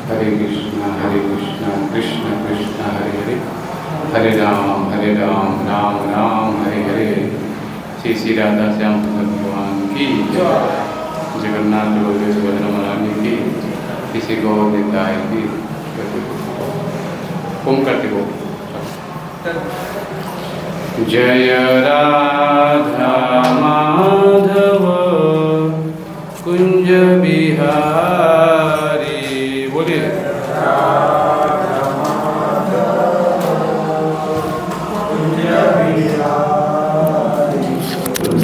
हरे कृष्णा कृष्ण कृष्ण हरे राम राम राम हरे हरे। श्री श्री राधा श्याम भगवान की जय। जगन्नाथ बलदेव सुभद्रा महारानी की, किसी गौर निताय की। ओम करते हो। जय राधा माधव कुंज बिहारी। बोलिए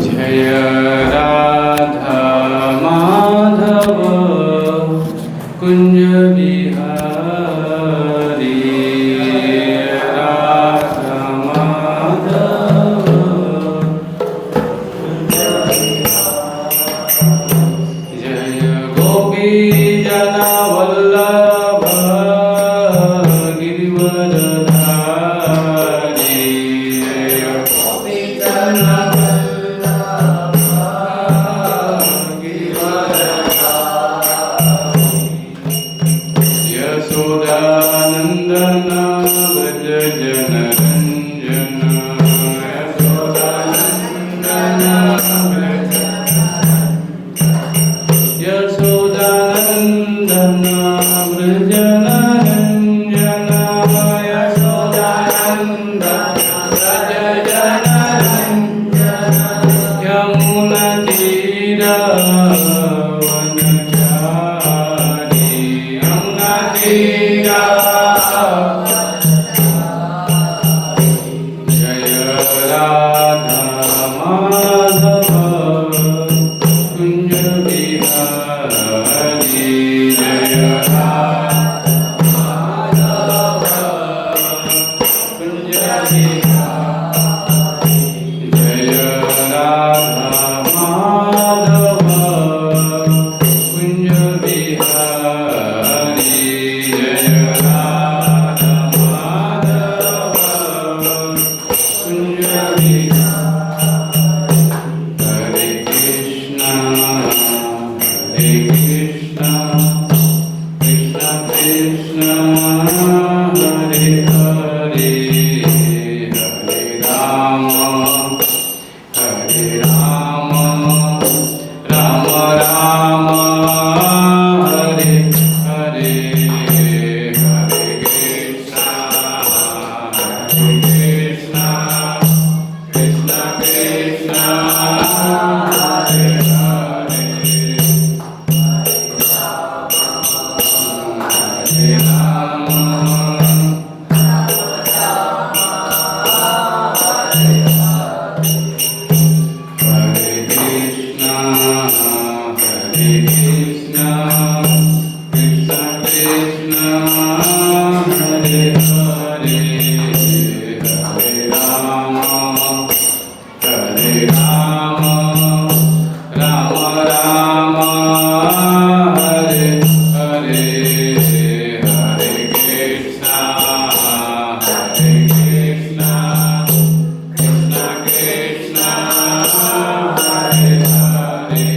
जय राधा माधव कुंज बिहारी। राधा माधव जय गोपी जना वल्लभ गिरिवरधारी। जय गोपी जना यशोदानंदन व्रज जनरंजन। यशोदानंदन व्रज यशोदानंदन व्रज जनरंजन। यशोदानंदन व्रज जनरंजन। यमुना तीरावनचारी। यमुना तीरा जय राधा माधव कुंज बिहारी। जय राधा माधव कुंज बिहारी। जय राधा माधव कुंज बिहारी। जय राधा माधव कुंज बिहारी। हरे कृष्णा कृष्ण कृष्ण हरे हरे। हरे राम राम राम हरे हरे। हरे कृष्णा कृष्ण कृष्ण हरे हरे। हरे राम हरे कृष्णा कृष्ण कृष्ण हरे हरे। हरे राम राम राम हरे हरे। हरे कृष्णा कृष्ण कृष्ण हरे हरे।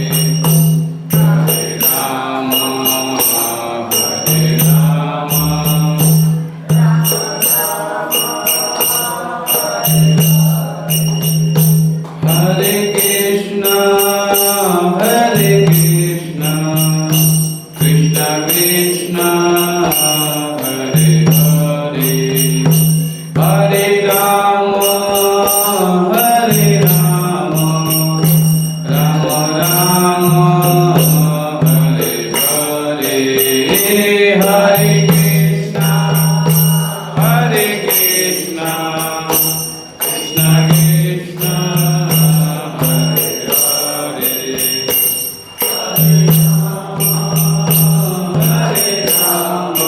हरे राम हरे कृष्ण कृष्ण कृष्ण हरे हरे। हरे राम राम राम हरे हरे। हरे कृष्ण कृष्ण कृष्ण कृष्ण हरे हरे। हरे राम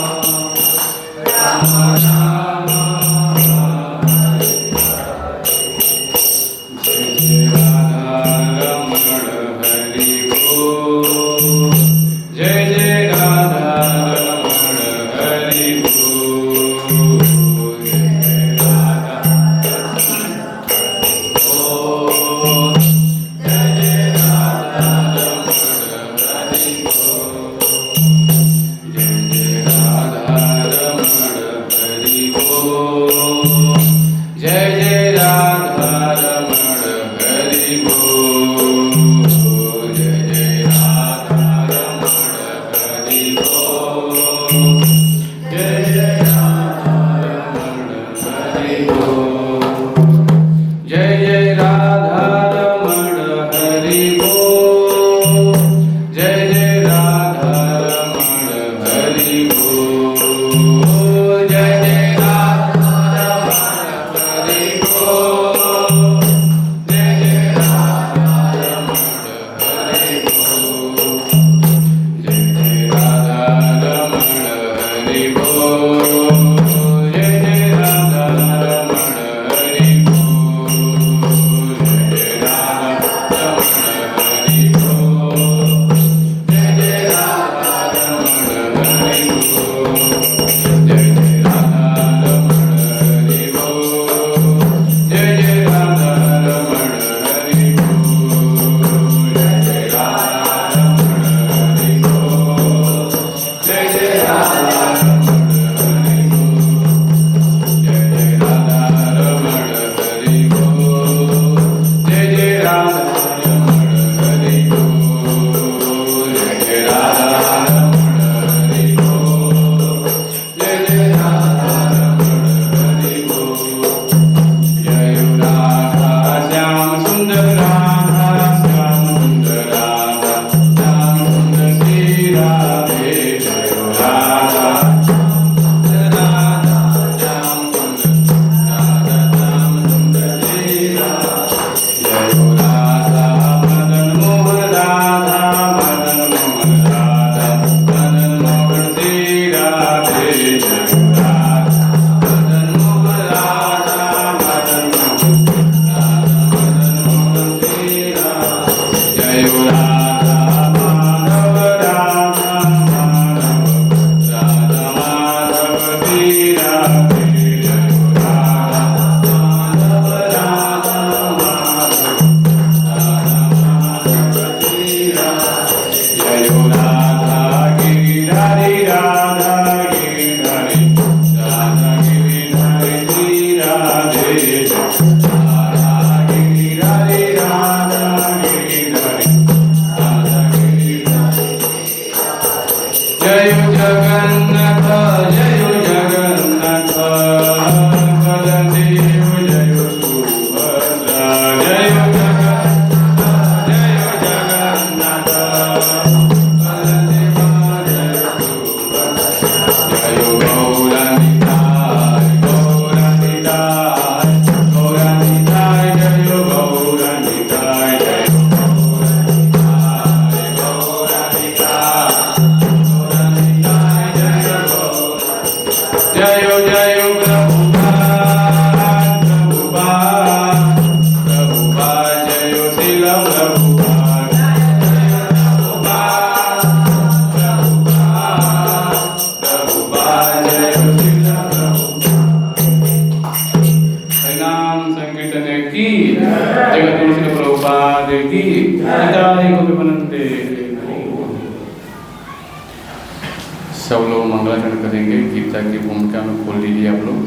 सब लोग मंगलाचरण करेंगे। गीता की भूमिका में खोल लीजिए आप लोग।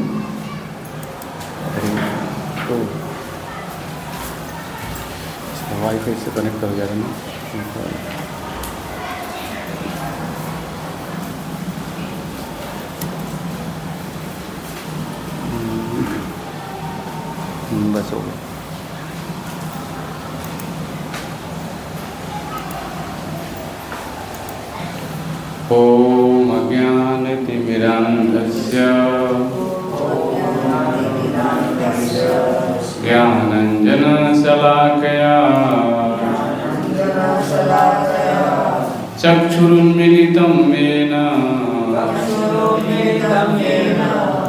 वाईफाई से कनेक्ट कर जा रहे हैं। बस हो गया। ओम अज्ञानतिमिरान्धस्य ज्ञानाञ्जनशलाकया चक्षुरुन्मीलितं येन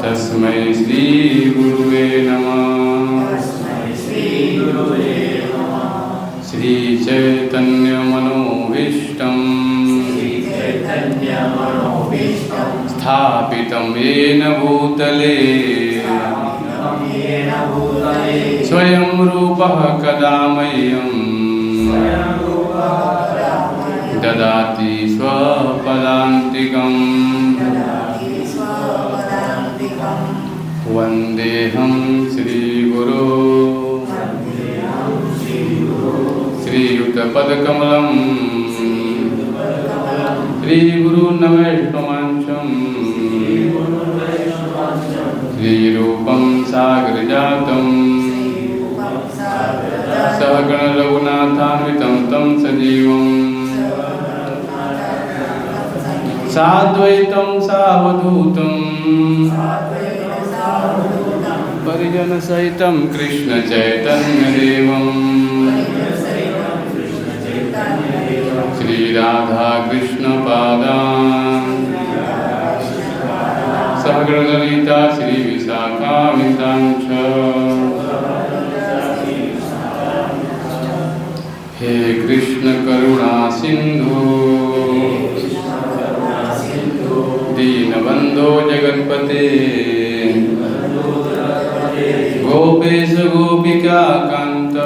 तस्मै श्रीगुरुवे नमः। श्रीचैतन्यमनोभीष्टम् स्थापितं येन भूतले स्वयं रूपः कदा मह्यं ददाति स्वपदान्तिकम्। वन्देऽहं श्रीगुरो श्रीयुतपदकमलम् श्रीगुरुनवैष्णवांशं श्रीरूपं सागरजातं सहगणरघुनाथान्वितं तं सजीवं साद्वैतं सावधूतं परिजनसहितं कृष्णचैतन्यदेवं श्रीराधा कृष्णपादान् सहगणललिता श्रीविशाखान्वितांश्च। हे कृष्ण करुणा सिंधु दीनबन्धो जगत्पते गोपेश गोपिकान्त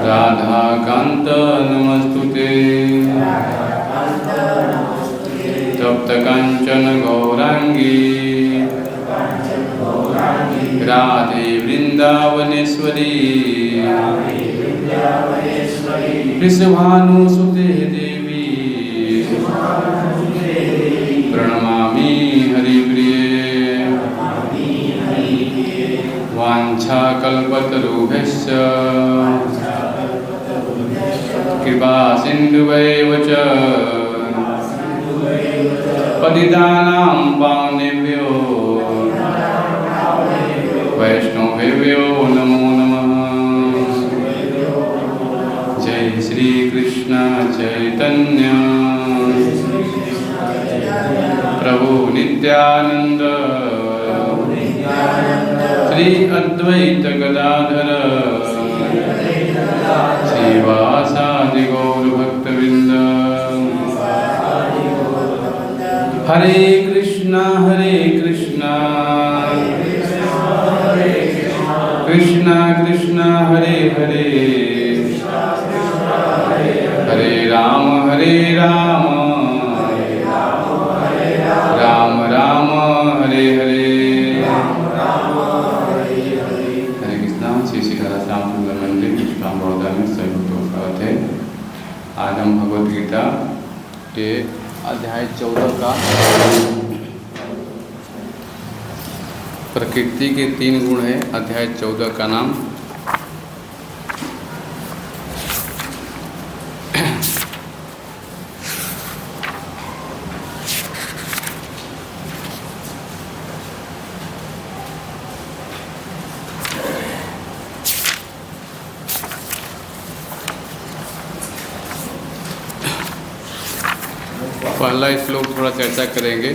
राधाकान्त नमस्तुते तप्त कांचन गौरांगी राधे वृंदावनेश्वरी वृषभानुसुते देवी प्रणमामि हरिप्रिये वाञ्छाकल्पतरुभ्यश्च कृपा सिन्धुवैव च पतितानां पावनेभ्यो वैष्णवेभ्यो नमो नमः। जय श्री कृष्ण चैतन्य प्रभु नित्यानंद श्री अद्वैत गदाधर श्रीवासादि गौर भक्तवृंद। हरे कृष्णा कृष्णा कृष्णा हरे हरे हरे राम राम राम हरे हरे। हरे कृष्णा। श्री सीताराम सुंदर मंदिर इस्लाम बड़ौदा में सभी भक्तों का स्वागत है। आज हम भगवद गीता के अध्याय 14 का प्रकृति के 3 गुण है। अध्याय 14 का नाम पहला श्लोक थोड़ा चर्चा करेंगे।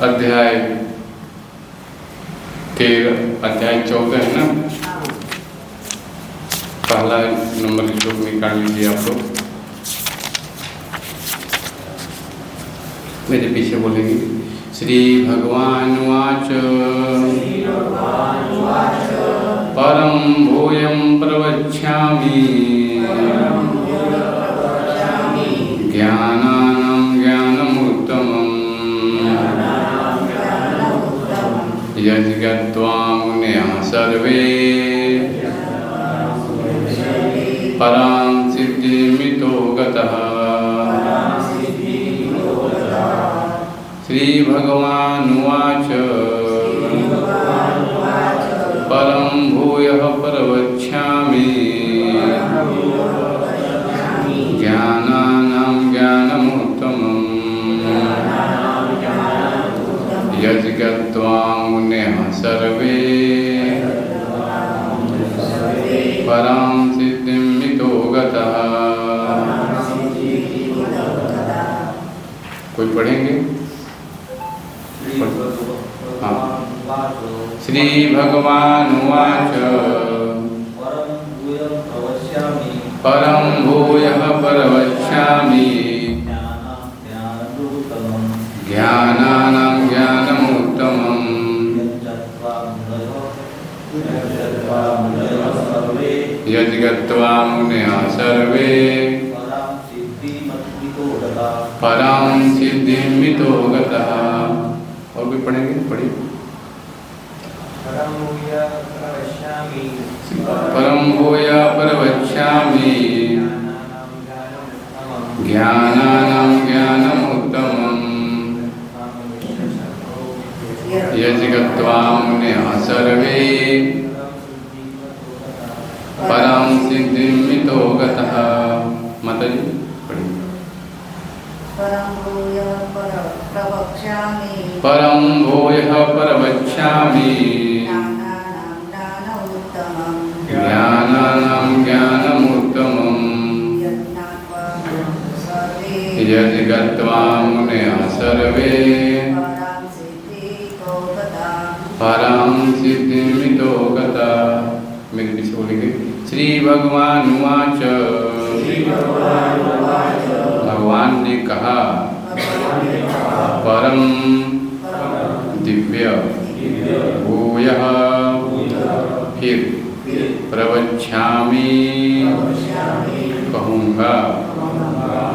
अध्याय 13 अध्याय 14 है ना। पहला नंबर श्लोक निकाल लीजिए आप लोग, मेरे पीछे बोलेंगे। श्री भगवान वाच परम भूयं प्रवक्ष्यामि ज्ञानानां ज्ञानमुत्तमम् यज्ञत्वा मुनयः सर्वे परां सिद्धिमितो गतः। श्री भगवानुवाच परं भूयः प्रवक्ष्यामि ज्ञानानां ज्ञानमुत्तमम् यज्ञत्वा मुनयः सर्वे परां सिद्धिमितो गतः। कोई पढ़ेंगे? हाँ। श्री भगवानुवाच परं भूयः प्रवक्ष्यामि ज्ञानानां ज्ञानमुत्तमम् यज्ञत्वा मुनयः सर्वे परां सिद्धिमितो गतः। और भी पढ़ेंगे? पढ़िए। परं भूयः प्रवक्ष्यामि ज्ञानानां ज्ञानमुत्तमम् गत्वा मुनयः सर्वे परं सिद्धिमितो गतः। माताजी पढ़िए। परं भूयः प्रवक्ष्यामि ज्ञानानां ज्ञानमुत्तमम् यदि गत्वा मुनयः सर्वे परं सिद्धिमितो गतः। मेरे पीछे बोलेंगे। श्री भगवान उवाच, भगवान ने कहा, परम दिव्य भूयः फिर प्रवक्ष्यामि कहूँगा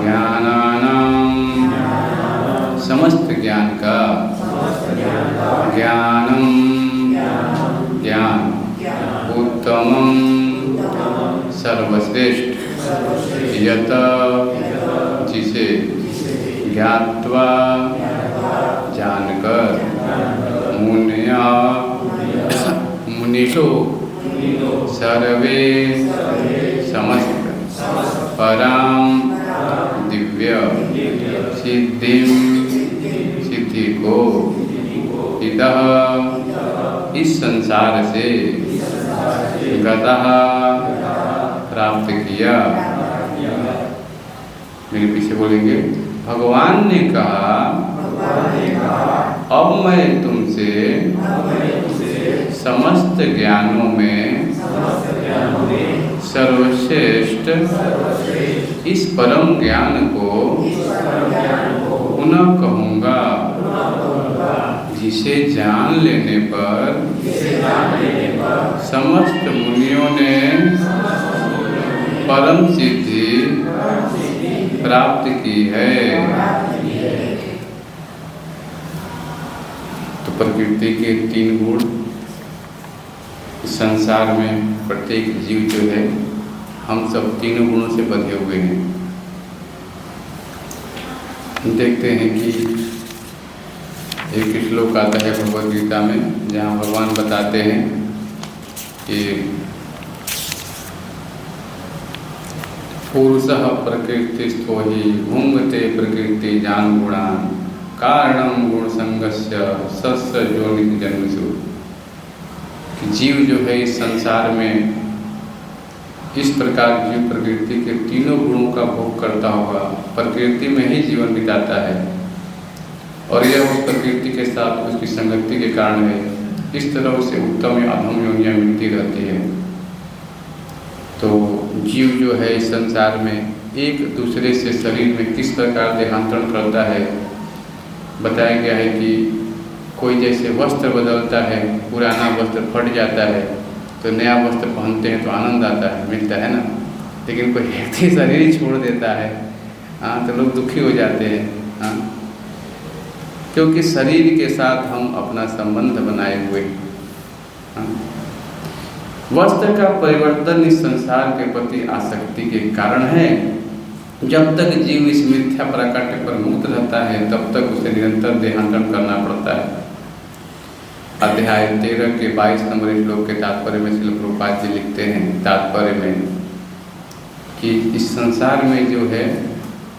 ज्ञानानां समस्त ज्ञान का ज्ञानम ज्ञान उत्तमं सर्वश्रेष्ठ यत जिसे ज्ञात्वा जानकर मुनया मुनिषो सर्वे समस्त परां दिव्य सिद्धि को इतः इस संसार से गतः प्राप्त किया। मेरे पीछे बोलेंगे। भगवान ने कहा, अब मैं तुमसे समस्त ज्ञानों में सर्वश्रेष्ठ इस परम ज्ञान को पुनः कहूँगा, जिसे जान लेने पर समस्त मुनियों ने परम सिद्धि प्राप्त की है। तो प्रकृति के 3 गुण संसार में प्रत्येक जीव जो है, हम सब 3 गुणों से बंधे हुए हैं। देखते हैं कि एक श्लोक आता है भगवद गीता में, जहाँ भगवान बताते हैं कि पुरुषः प्रकृतिस्थो हि भुङ्क्ते प्रकृति जान गुणान् कारणं गुण संगस्य सस्य योनिः जन्मसु। कि जीव जो है इस संसार में इस प्रकार जीव प्रकृति के 3 गुणों का भोग करता हुआ प्रकृति में ही जीवन बिताता है, और यह उस प्रकृति के साथ उसकी संगति के कारण है। इस तरह उसे उत्तम या अधम योनियाँ मिलती रहती है। तो जीव जो है इस संसार में एक दूसरे से शरीर में किस प्रकार देहांतरण करता है, बताया गया है कि कोई जैसे वस्त्र बदलता है, पुराना वस्त्र फट जाता है तो नया वस्त्र पहनते हैं तो आनंद आता है, मिलता है ना। लेकिन कोई व्यक्ति शरीर ही छोड़ देता है तो लोग दुखी हो जाते हैं, क्योंकि शरीर के साथ हम अपना संबंध बनाए हुए। वस्त्र का परिवर्तन इस संसार के प्रति आसक्ति के कारण है। जब तक जीव इस मिथ्या प्राकट्य पर मुक्त रहता है, तब तक उसे निरंतर देहांतरण करना पड़ता है। अध्याय 13 के 22 नंबर श्लोक के तात्पर्य में श्रील प्रभुपाद जी लिखते हैं तात्पर्य में कि इस संसार में जो है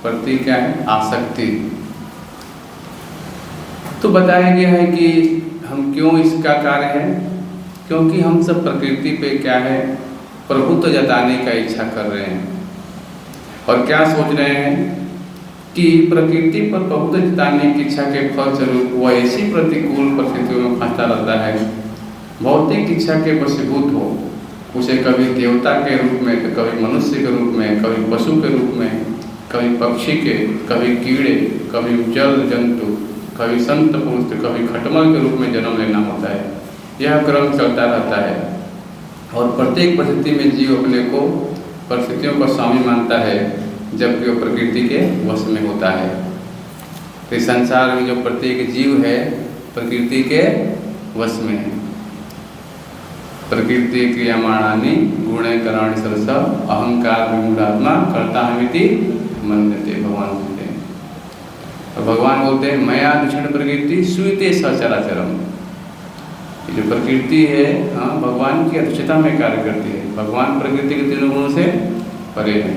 प्रति क्या है, आसक्ति। तो बताया गया है कि हम क्यों इसका कार्य है, क्योंकि हम सब प्रकृति पे क्या है, प्रभुत्व जताने का इच्छा कर रहे हैं, और क्या सोच रहे हैं कि प्रकृति पर प्रभुत्व जताने की इच्छा के फलस्वरूप वह ऐसी प्रतिकूल परिस्थितियों में फंसता रहता है, भौतिक इच्छा के वशीभूत हो, उसे कभी देवता के रूप में, तो कभी मनुष्य के रूप में, कभी पशु के रूप में, कभी पक्षी के, कभी कीड़े, कभी जल जंतु, कभी संत पुरुष, कभी खटमल के रूप में जन्म लेना होता है। यह क्रम चलता रहता है, और प्रत्येक परिस्थिति में जीव अपने को परिस्थितियों का स्वामी मानता है, जबकि वो प्रकृति के वश में होता है। तो इस संसार में जो प्रत्येक जीव है प्रकृति के वश में है। प्रकृति क्रियमाणानि गुणे कराणि सरस अहंकार विमूढ़ात्मा कर्ता हमिति मन्यते, भगवान बोलते हैं। और भगवान बोलते हैं मया दक्षिण प्रकृति सुयते सचराचरम। ये जो प्रकृति है भगवान की अध्यक्षता में कार्य करती है। भगवान प्रकृति के तीनों गुणों से परे है।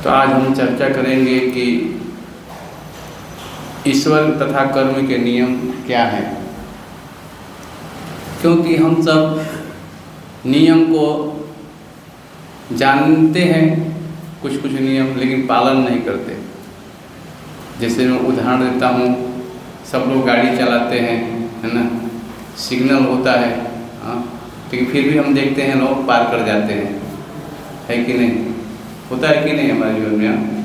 तो आज हम चर्चा करेंगे कि ईश्वर तथा कर्म के नियम क्या हैं, क्योंकि हम सब नियम को जानते हैं कुछ कुछ नियम, लेकिन पालन नहीं करते। जैसे मैं उदाहरण देता हूँ, सब लोग गाड़ी चलाते हैं, है ना, सिग्नल होता है, लेकिन फिर भी हम देखते हैं लोग पार कर जाते हैं, है कि नहीं? होता है कि नहीं हमारे जीवन में?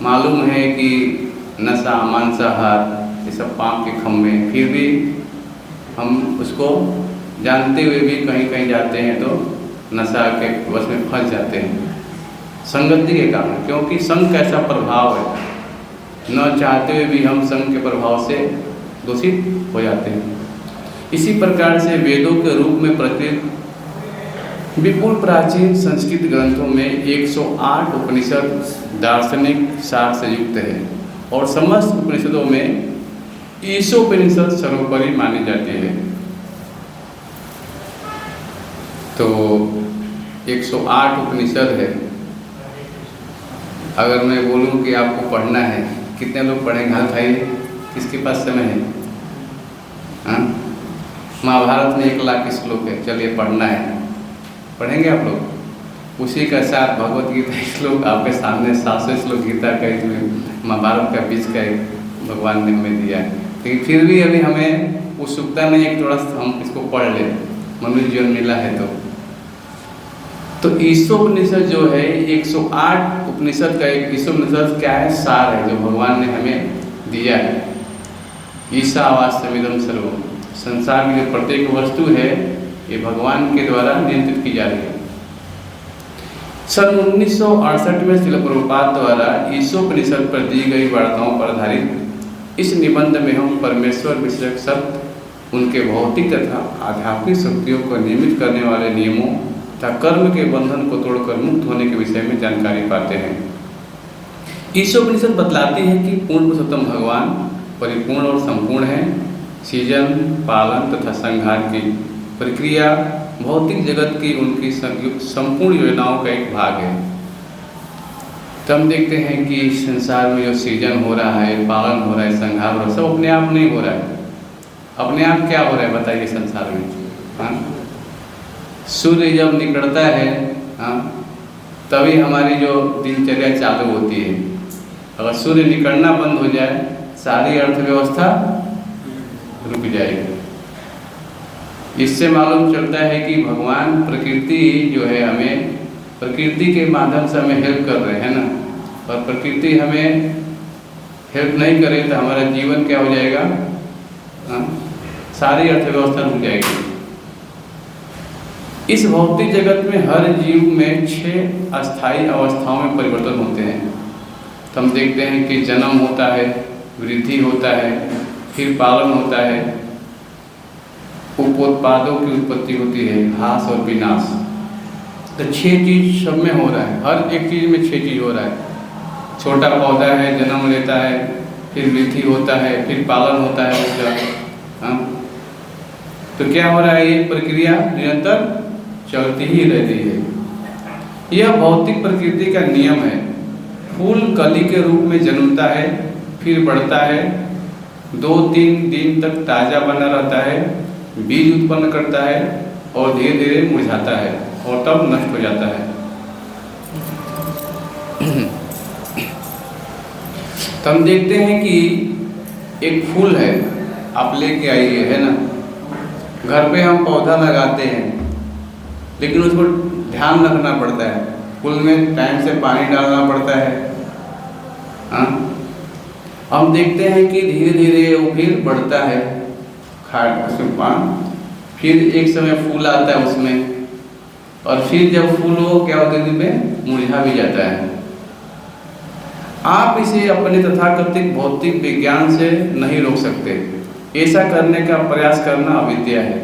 मालूम है कि नशा, मांसाहार, ये सब पाप के खम्भे, फिर भी हम उसको जानते हुए भी कहीं कहीं जाते हैं तो नशा के वश में फंस जाते हैं, संगति के कारण। क्योंकि संग का ऐसा प्रभाव है, न चाहते हुए भी हम संग के प्रभाव से दूषित हो जाते हैं। इसी प्रकार से वेदों के रूप में प्रचलित विपुल प्राचीन संस्कृत ग्रंथों में 108 उपनिषद दार्शनिक सार से युक्त है, और समस्त उपनिषदों में ईशोपनिषद सर्वोपरि मानी जाती है। तो 108 उपनिषद है। अगर मैं बोलूं कि आपको पढ़ना है, कितने लोग पढ़ेंगे? हाथ उठाइए, किसके पास समय है? महाभारत में 1 लाख श्लोक है, चलिए पढ़ना है, पढ़ेंगे आप लोग? उसी का साथ भगवत गीता श्लोक आपके सामने 700 श्लोक गीता का, इसमें महाभारत का बीच का एक भगवान ने हमें दिया है। लेकिन फिर भी अभी हमें उत्सुकता नहीं है कि थोड़ा सा हम इसको पढ़ लें, मनुष्य जीवन मिला है तो ईशोपनिषद जो है 108 उपनिषद का एक ईशोपनिषद क्या है? सार है जो भगवान ने हमें दिया है। ईशावास्यमिदं सर्वम्, संसार की जो प्रत्येक वस्तु है ये भगवान के द्वारा नियंत्रित की जा रही है। सन 1968 में श्रील प्रभुपाद द्वारा ईशोपनिषद पर दी गई वार्ताओं पर आधारित इस निबंध में हम परमेश्वर विषयक सत्य, उनके भौतिक तथा आध्यात्मिक शक्तियों को नियमित करने वाले नियमों तथा कर्म के बंधन को तोड़कर मुक्त होने के विषय में जानकारी पाते हैं। ईशोपनिषद बतलाती है कि पूर्ण पुरुषोत्तम भगवान परिपूर्ण और संपूर्ण है। सृजन, पालन तथा संहार की प्रक्रिया भौतिक जगत की उनकी संपूर्ण योजनाओं का एक भाग है। तो हम देखते हैं कि संसार में जो सृजन हो रहा है, पालन हो रहा है, संहार हो रहा है, सब अपने आप नहीं हो रहा है। अपने आप क्या हो रहा है बताइए संसार में? सूर्य जब निकलता है तभी हमारी जो दिनचर्या चालू होती है। अगर सूर्य निकलना बंद हो जाए, सारी अर्थव्यवस्था रुक जाएगी। इससे मालूम चलता है कि भगवान प्रकृति जो है हमें प्रकृति के माध्यम से हमें हेल्प कर रहे हैं ना, और प्रकृति हमें हेल्प नहीं करे तो हमारा जीवन क्या हो जाएगा? सारी अर्थव्यवस्था रुक जाएगी। इस भौतिक जगत में हर जीव में 6 अस्थायी अवस्थाओं में परिवर्तन होते हैं। तो हम देखते हैं कि जन्म होता है, वृद्धि होता है, फिर पालन होता है, उपोत्पादों की उत्पत्ति होती है, ह्रास और विनाश। तो 6 चीज सब में हो रहा है, हर एक चीज में 6 चीज हो रहा है। छोटा पौधा है, जन्म लेता है, फिर वृद्धि होता है, फिर पालन होता है उसका। तो क्या हो रहा है? ये प्रक्रिया निरंतर चलती ही रहती है। यह भौतिक प्रकृति का नियम है। फूल कली के रूप में जन्मता है, फिर बढ़ता है, 2-3 दिन तक ताज़ा बना रहता है, बीज उत्पन्न करता है और धीरे धीरे मुरझाता है और तब नष्ट हो जाता है। तो हम देखते हैं कि एक फूल है, आप लेके आइए, है ना, घर पे हम पौधा लगाते हैं, लेकिन उसको ध्यान रखना पड़ता है, फूल में टाइम से पानी डालना पड़ता है। हम देखते हैं कि धीरे धीरे वो फिर बढ़ता है, खाद उसमें पान, फिर एक समय फूल आता है उसमें, और फिर जब फूल हो क्या होता है में मुरझा भी जाता है। आप इसे अपने तथाकथित भौतिक विज्ञान से नहीं रोक सकते। ऐसा करने का प्रयास करना अविद्या है।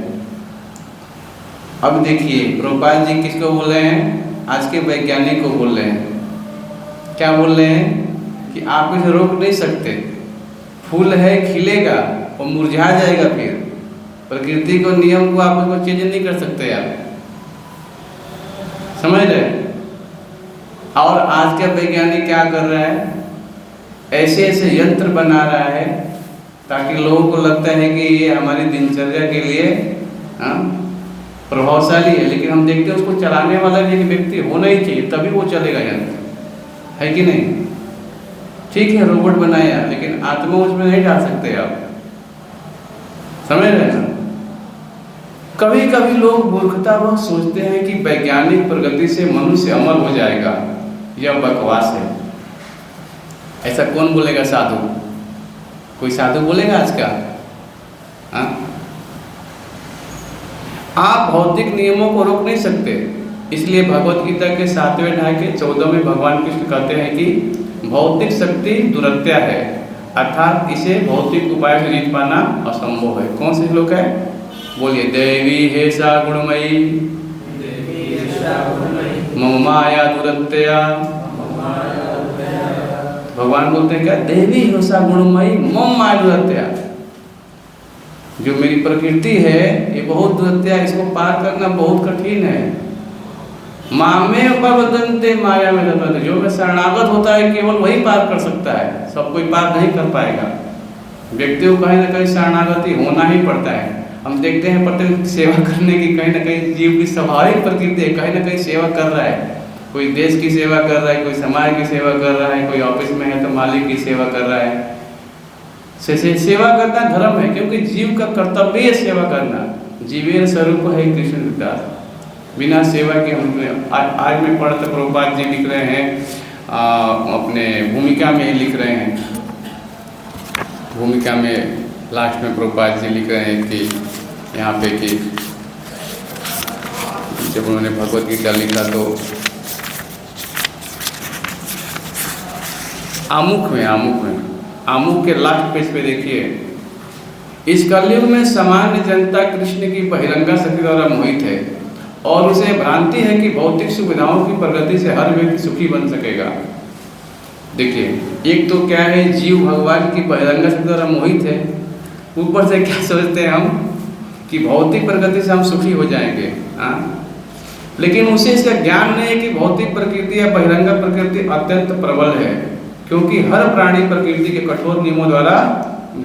अब देखिए प्रभुपाद जी किसको बोल रहे हैं? आज के वैज्ञानिक को बोल रहे हैं। क्या बोल रहे हैं? कि आप इसे रोक नहीं सकते। फूल है, खिलेगा और मुरझा जाएगा, फिर प्रकृति को नियम को आप उसको चेंज नहीं कर सकते आप, समझ रहे। और आज का वैज्ञानिक क्या कर रहा है, ऐसे ऐसे यंत्र बना रहा है ताकि लोगों को लगता है कि ये हमारी दिनचर्या के लिए प्रभावशाली है, लेकिन हम देखते हैं उसको चलाने वाला भी एक व्यक्ति होना ही चाहिए, तभी वो चलेगा यंत्र, है कि नहीं। ठीक है, रोबोट बनाया, लेकिन आत्मा उसमें नहीं डाल सकते आप, समझ रहे ना। कभी कभी लोग मूर्खतावश सोचते हैं कि वैज्ञानिक प्रगति से मनुष्य अमर हो जाएगा, यह बकवास है। ऐसा कौन बोलेगा? साधु, कोई साधु बोलेगा आज का? आप भौतिक नियमों को रोक नहीं सकते, इसलिए भगवत गीता के 7वें अध्याय के 14 में भगवान कृष्ण कहते हैं कि भौतिक शक्ति दुरत्या है, अर्थात इसे भौतिक उपाय से जीत पाना असंभव है। कौन से श्लोक है? बोलिए। देवी हे सा गुणमयी मम माया दुरत्या। भगवान बोलते हैं क्या? देवी हो सा गुणमयी मम माया दुरत्या। जो मेरी प्रकृति है ये बहुत दुरत्या, इसको पार करना बहुत कठिन है। मामे उपवदन्ते माया में दत्त, जो में शरणागत होता है केवल वही पार कर सकता है, सब कोई पार नहीं कर पाएगा। व्यक्ति को कहीं ना कहीं शरणागति होना ही पड़ता है। हम देखते हैं प्रत्येक सेवा करने की कहीं ना कहीं जीव की स्वाभाविक प्रकृति है, कहीं ना कहीं सेवा कर रहा है। कोई देश की सेवा कर रहा है, कोई समाज की सेवा कर रहा है, कोई ऑफिस में है तो मालिक की सेवा कर रहा है। सेवा करना धर्म है, क्योंकि जीव का कर्तव्य है सेवा करना। जीवेर स्वरूप है कृष्ण दास, बिना सेवा के हम आज में पढ़ते प्रभुपाद जी लिख रहे हैं अपने भूमिका में ही लिख रहे हैं। भूमिका में लास्ट में प्रभुपाद जी लिख रहे हैं कि यहाँ पे कि जब उन्होंने भगवत गीता लिखा तो आमुख के लास्ट पेज पे देखिए, इस कलयुग में सामान्य जनता कृष्ण की बहिरंगा शक्ति द्वारा मोहित है और उसे भ्रांति है कि भौतिक सुविधाओं की प्रगति से हर व्यक्ति सुखी बन सकेगा। देखिए, एक तो क्या है, जीव भगवान की बहिरंगा शक्ति द्वारा मोहित है, ऊपर से क्या सोचते हैं हम कि भौतिक प्रगति से हम सुखी हो जाएंगे। लेकिन उसे इसका ज्ञान नहीं है कि भौतिक प्रकृति या बहिरंगा प्रकृति अत्यंत प्रबल है, क्योंकि हर प्राणी प्रकृति के कठोर नियमों द्वारा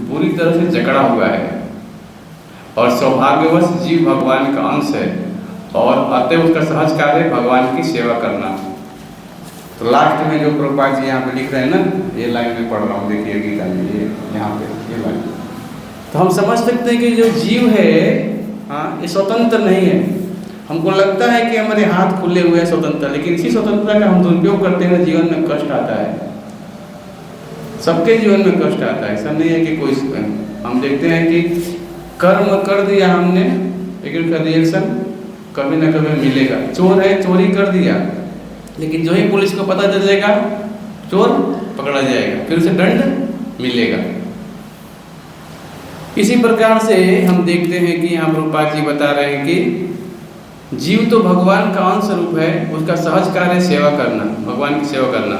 बुरी तरह से जकड़ा हुआ है और सौभाग्यवश जीव भगवान का अंश है और अतः उसका सहज कार्य है भगवान की सेवा करना। तो लास्ट में जो प्रभुपाद जी यहाँ पे लिख रहे हैं ना, ये लाइन में पढ़ रहा हूँ, देखिए गीता में ये यहाँ पे ये लाइन, तो हम समझ सकते हैं कि जो जीव है ये स्वतंत्र नहीं है। हमको लगता है कि हमारे हाथ खुले हुए हैं स्वतंत्र, लेकिन इसी स्वतंत्रता का हम दुरुपयोग करते हैं, जीवन में कष्ट आता है। सबके जीवन में कष्ट आता है, ऐसा नहीं है कि कोई। हम देखते हैं कि कर्म कर दिया हमने, लेकिन उसका रिएक्शन कभी ना कभी मिलेगा। चोर है, चोरी कर दिया, लेकिन जो ही पुलिस को पता चलेगा चोर पकड़ा जाएगा, फिर उसे दंड मिलेगा। इसी प्रकार से हम देखते हैं कि यहाँ प्रभुपाद जी बता रहे हैं कि जीव तो भगवान का अंश रूप है, उसका सहज कार्य सेवा करना, भगवान की सेवा करना।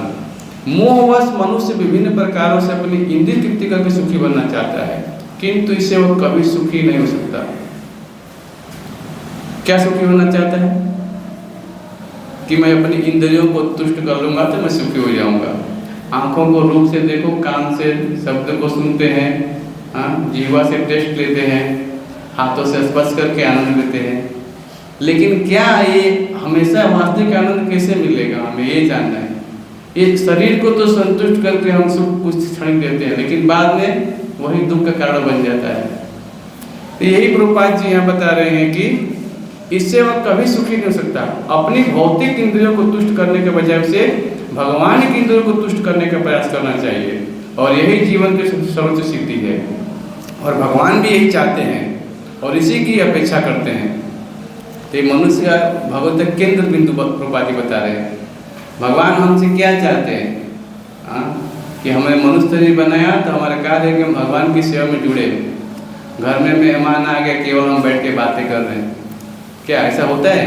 मोहवश मनुष्य विभिन्न प्रकारों से अपनी इंद्रिय तृप्ति करके सुखी बनना चाहता है, किंतु इससे वह कभी सुखी नहीं हो सकता। क्या सुखी होना चाहता है कि मैं अपनी इंद्रियों को तुष्ट कर लूंगा तो मैं सुखी हो जाऊंगा। आंखों को रूप से देखो, कान से शब्द को सुनते हैं, जीवा से टेस्ट लेते हैं, हाथों से स्पर्श करके आनंद लेते हैं, लेकिन क्या ये हमेशा वास्तविक आनंद कैसे मिलेगा, हमें ये जानना है। ये शरीर को तो संतुष्ट करके हम सुख कुछ क्षण देते हैं, लेकिन बाद में वही दुख का कारण बन जाता है। तो यही प्रभुपाद जी यहाँ बता रहे हैं कि इससे वह कभी सुखी नहीं हो सकता। अपनी भौतिक इंद्रियों को तुष्ट करने के बजाय उसे भगवान की इंद्रियों को तुष्ट करने का प्रयास करना चाहिए, और यही जीवन की सर्वोच्च सिद्धि है। और भगवान भी यही चाहते हैं और इसी की अपेक्षा करते हैं। तो मनुष्य का भगवत केंद्र बिंदु प्रभुपाद जी बता रहे हैं। भगवान हमसे क्या चाहते हैं कि हमें मनुष्य शरीर बनाया तो हमारा कार्य है कि हम भगवान की सेवा में जुड़े। घर में मेहमान आ गया, केवल हम बैठ के बातें कर रहे हैं, क्या ऐसा होता है?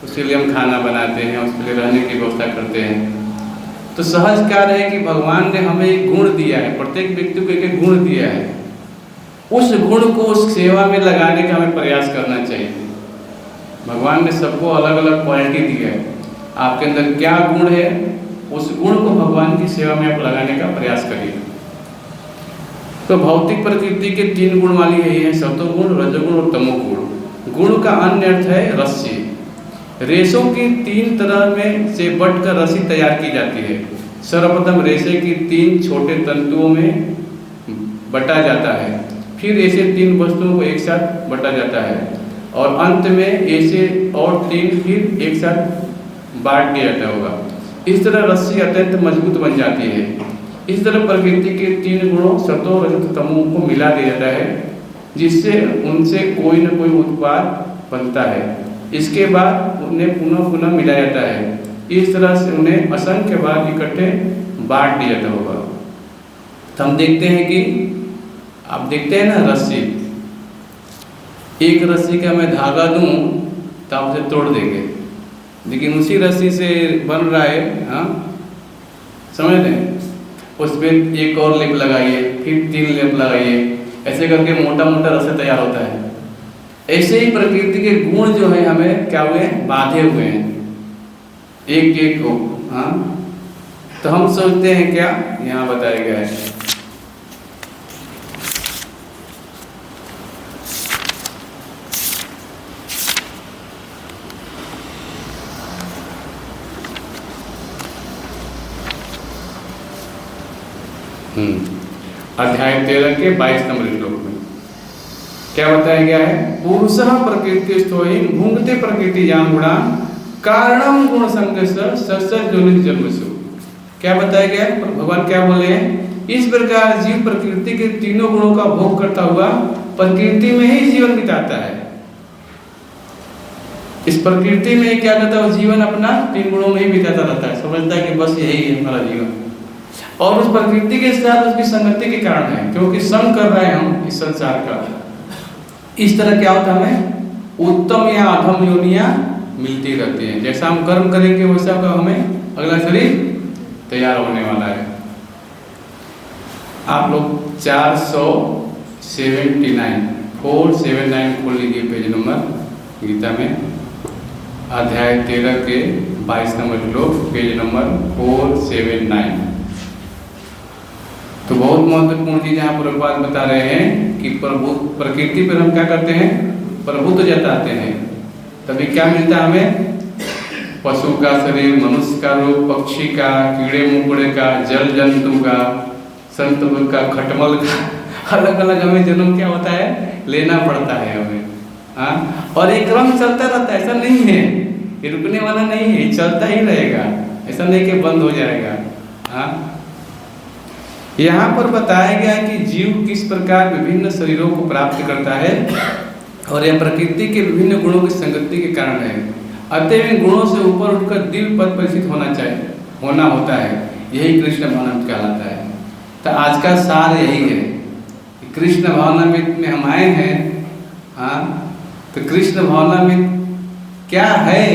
उसके लिए हम खाना बनाते हैं, उसके लिए रहने की व्यवस्था करते हैं। तो सहज कार्य है कि भगवान ने हमें एक गुण दिया है, प्रत्येक व्यक्ति को एक एक गुण दिया है। उस गुण को उस सेवा में लगाने का हमें प्रयास करना चाहिए। भगवान ने सबको अलग अलग क्वालिटी दी है, आपके अंदर क्या गुण है उस गुण को भगवान की सेवा में आप लगाने का प्रयास करिए। तो भौतिक प्रकृति के 3 गुण वाली है सत्वगुण, रजोगुण और तमोगुण। गुण का अन्य अर्थ है रस्सी। रेशों की 3 तरह में से बटकर रस्सी तैयार की जाती है। सर्वप्रथम रेशे की 3 छोटे तंतुओं में बटा जाता है, फिर ऐसे 3 वस्तुओं को एक साथ बटा जाता है और अंत में ऐसे और 3 फिर एक साथ बांट दिया जाता होगा। इस तरह रस्सी अत्यंत मजबूत बन जाती है। इस तरह प्रकृति के 3 गुणों सत्व रजो तमो को मिला दिया जाता है, जिससे उनसे कोई न कोई उत्पाद बनता है। इसके बाद उन्हें पुनः पुनः मिलाया जाता है। इस तरह से उन्हें असंख्य बार इकट्ठे बांट दिया जाता होगा। तो हम देखते हैं कि आप देखते हैं ना रस्सी, एक रस्सी का मैं धागा दूं तो आप उसे तोड़ देंगे, लेकिन उसी रस्सी से बन रहा है, हाँ समझ लें, उस पर एक और लेप लगाइए, फिर 3 लेप लगाइए, ऐसे करके मोटा मोटा रस्सी तैयार होता है। ऐसे ही प्रकृति के गुण जो है हमें क्या हुए, बांधे हुए हैं एक एक को। हाँ, तो हम सोचते हैं क्या, यहाँ बताया गया है अध्याय 13 के 22 नंबर श्लोक में क्या बताया गया है, पुरुषः प्रकृति स्थोहि भुंगते प्रकृति याम गुणा कारणम गुण संगस सत्सर्जोनित जन्मसु। क्या बताया गया है, भगवान क्या बोले हैं, इस प्रकार जीव प्रकृति के 3 गुणों का भोग करता हुआ प्रकृति में ही जीवन बिताता है। इस प्रकृति में क्या करता है, जीवन अपना 3 गुणों में ही बिताता रहता है, समझता है कि बस यही है हमारा जीवन। और उस प्रकृति के साथ उसकी संगति के कारण है, क्योंकि संग कर रहे हैं हम इस संसार का। इस तरह क्या होता है, हमें उत्तम या अधम योनियां मिलती रहती हैं। जैसा हम कर्म करेंगे वैसा का हमें अगला शरीर तैयार होने वाला है। आप लोग 479 खोल लीजिए पेज नंबर गीता में, अध्याय 13 के 22 नंबर श्लोक, पेज नंबर 479। तो बहुत महत्वपूर्ण चीज यहाँ प्रभुपाद बता रहे हैं कि प्रकृति पर हम क्या करते हैं, प्रभुत्व जताते हैं। तभी क्या मिलता है हमें, पशु का शरीर, मनुष्य का रूप, पक्षी का, कीड़े मकोड़े का, जल जंतु का, संत का, खटमल का, अलग अलग हमें जन्म क्या होता है, लेना पड़ता है हमें। हाँ, और एक क्रम चलता रहता है, ऐसा नहीं है, ये रुकने वाला नहीं है, चलता ही रहेगा, ऐसा नहीं कि बंद हो जाएगा। हाँ, यहाँ पर बताया गया है कि जीव किस प्रकार विभिन्न शरीरों को प्राप्त करता है और यह प्रकृति के विभिन्न गुणों की संगति के कारण है। अतएव इन गुणों से ऊपर उठकर दिव्य पद परिचित होना होता है, यही कृष्ण भावनामृत कहलाता है। तो आज का सार यही है, कृष्ण भावनामृत में हम आए हैं। हाँ, तो कृष्ण भावनामृत क्या है,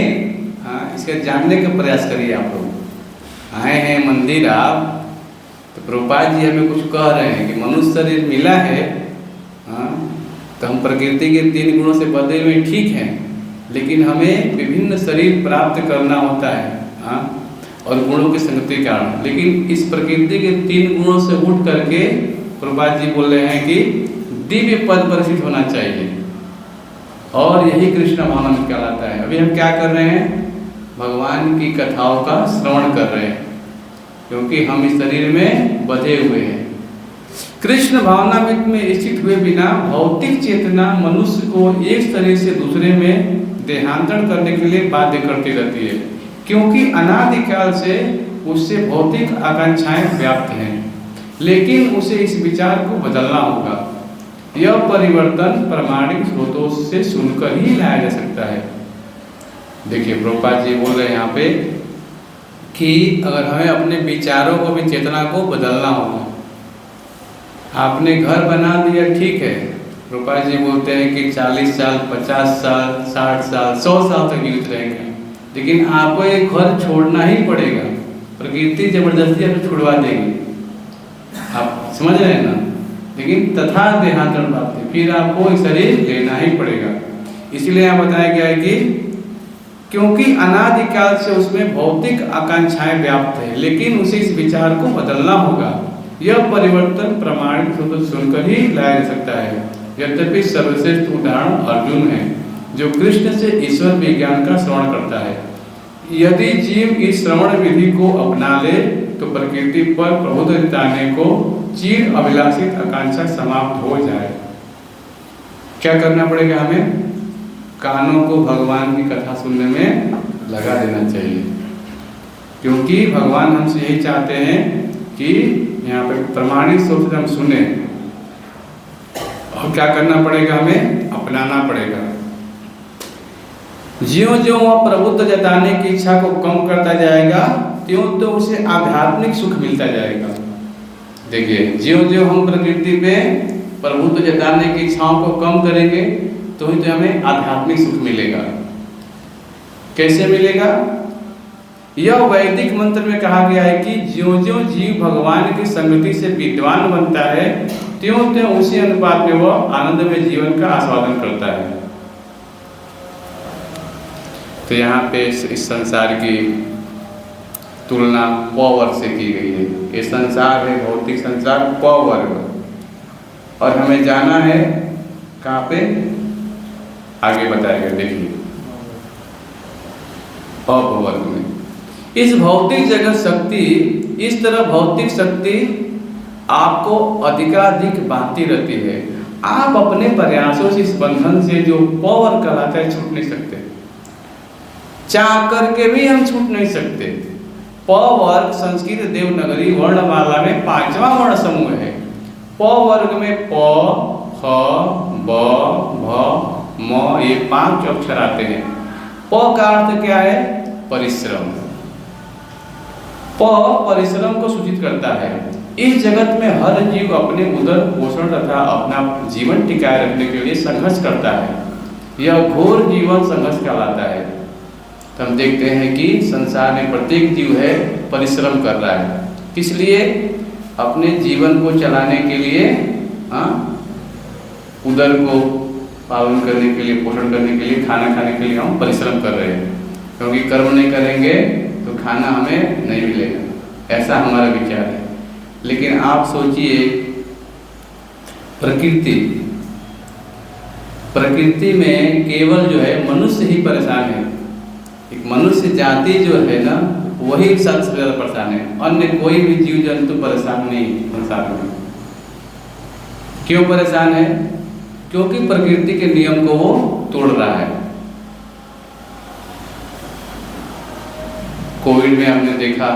हाँ इसका जानने का प्रयास करिए। आप लोग आए हैं मंदिर आप, तो प्रभुपाद जी हमें कुछ कह रहे हैं कि मनुष्य शरीर मिला है, हाँ तो हम प्रकृति के 3 गुणों से बंधे हुए ठीक हैं, लेकिन हमें विभिन्न शरीर प्राप्त करना होता है। हाँ, और गुणों की संगति के कारण, लेकिन इस प्रकृति के 3 गुणों से उठ करके प्रभुपाद जी बोल रहे हैं कि दिव्य पद परिचित होना चाहिए, और यही कृष्ण भावनामृत कहलाता है। अभी हम क्या कर रहे हैं, भगवान की कथाओं का श्रवण कर रहे हैं, क्योंकि हम इस शरीर में बंधे हुए हैं। कृष्ण भावनामृत में स्थित हुए बिना भौतिक चेतना मनुष्य को एक शरीर से दूसरे में देहांतरण करने के लिए बाध्य करती रहती है, क्योंकि अनादिकाल से उससे भौतिक आकांक्षाएं व्याप्त हैं, लेकिन उसे इस विचार को बदलना होगा। यह परिवर्तन प्रामाणिक स्रोतों से सुनकर ही लाया जा सकता है। देखिए प्रभुपाद जी बोल रहे हैं यहाँ पे कि अगर हमें अपने विचारों को भी, चेतना को बदलना होगा। आपने घर बना दिया ठीक है, प्रभुपाद जी बोलते हैं कि 40 साल, 50 साल, 60 साल, 100 साल तक जीवित रहेंगे, लेकिन आपको एक घर छोड़ना ही पड़ेगा। प्रकृति जबरदस्ती आपको छुड़वा देगी, आप समझ रहे हैं ना। लेकिन तथा देहांतरण प्राप्ति, फिर आपको एक शरीर लेना ही पड़ेगा। इसलिए यहाँ बताया गया है कि क्योंकि अनादिकाल से उसमें भौतिक आकांक्षाएं व्याप्त है, लेकिन उसे इस विचार को बदलना होगा। यह परिवर्तन प्रमाणिक रूप सुनकर ही लाया जा सकता है। यद्यपि सर्वश्रेष्ठ उदाहरण अर्जुन है, जो कृष्ण से ईश्वर विज्ञान का श्रवण करता है। यदि जीव इस श्रवण विधि को अपना ले तो प्रकृति पर प्रभुत्व जताने को चीर अभिलाषित आकांक्षा समाप्त हो जाए। क्या करना पड़ेगा हमें? कानों को भगवान की कथा सुनने में लगा देना चाहिए, क्योंकि भगवान हमसे यही चाहते हैं कि यहाँ पे प्रमाणिक रूप से हम सुने। और क्या करना पड़ेगा? हमें अपनाना पड़ेगा। ज्यों ज्यों वह प्रभुत्व जताने की इच्छा को कम करता जाएगा, त्यों तो उसे आध्यात्मिक सुख मिलता जाएगा। देखिए, ज्यों ज्यों हम प्रकृति पे प्रभुत्व जताने की इच्छाओं को कम करेंगे तो ही तो हमें आध्यात्मिक सुख मिलेगा। कैसे मिलेगा? यह वैदिक मंत्र में कहा गया है कि ज्यों ज्यों जीव भगवान की संगति से विद्वान बनता है, त्यों त्यों उसी अनुपात में वह आनंद में जीवन का आस्वादन करता है। तो यहाँ पे इस संसार की तुलना प वर्ग से की गई है। ये संसार है भौतिक संसार प वर्ग, और हमें जाना है कहाँ पे? आगे बताएगा, देखिए अपवर्ग में। इस भौतिक जगत शक्ति, इस तरह भौतिक शक्ति आपको अधिकाधिक बांधती रहती है। आप अपने प्रयासों से इस बंधन से जो पवर्ग कहलाता है छूट नहीं सकते। चाह करके भी हम छूट नहीं सकते। प वर्ग संस्कृत देवनागरी वर्णमाला में 5वां वर्ण समूह है। प वर्ग में प, ख, ब, भ, म ये 5 अक्षर आते हैं। प का अर्थ क्या है? परिश्रम। प परिश्रम को सूचित करता है। इस जगत में हर जीव अपने उदर पोषण तथा अपना जीवन टिकाए रखने के लिए संघर्ष करता है। यह घोर जीवन संघर्ष कहलाता है। तो हम देखते हैं कि संसार में प्रत्येक जीव है परिश्रम कर रहा है। किस लिए? अपने जीवन को चलाने के लिए, उदर को पालन करने के लिए, पोषण करने के लिए, खाना खाने के लिए हम परिश्रम कर रहे हैं। क्योंकि कर्म नहीं करेंगे तो खाना हमें नहीं मिलेगा, ऐसा हमारा विचार है। लेकिन आप सोचिए, प्रकृति में केवल जो है मनुष्य ही परेशान है। एक मनुष्य जाति जो है ना, वही सबसे ज़्यादा परेशान है। अन्य कोई भी जीव जंतु परेशान नहीं संसार में। क्यों परेशान है? क्योंकि प्रकृति के नियम को वो तोड़ रहा है। कोविड में हमने देखा,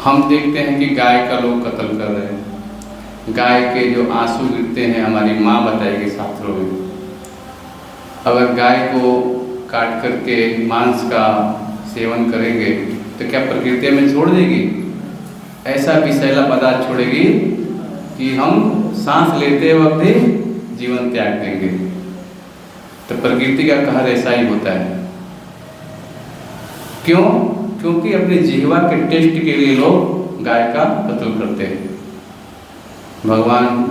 हम देखते हैं कि गाय का लोग कत्ल कर रहे हैं। गाय के जो आंसू गिरते हैं, हमारी माँ बताएगी शास्त्रों में, अगर गाय को काट करके मांस का सेवन करेंगे तो क्या प्रकृति में छोड़ देगी? ऐसा विषैला पदार्थ छोड़ेगी कि हम सांस लेते वक्त ही जीवन त्याग देंगे। तो प्रकृति का कहर ऐसा ही होता है। क्यों? क्योंकि अपने जीवा के टेस्ट के लिए लोग गाय का कत्ल करते हैं। भगवान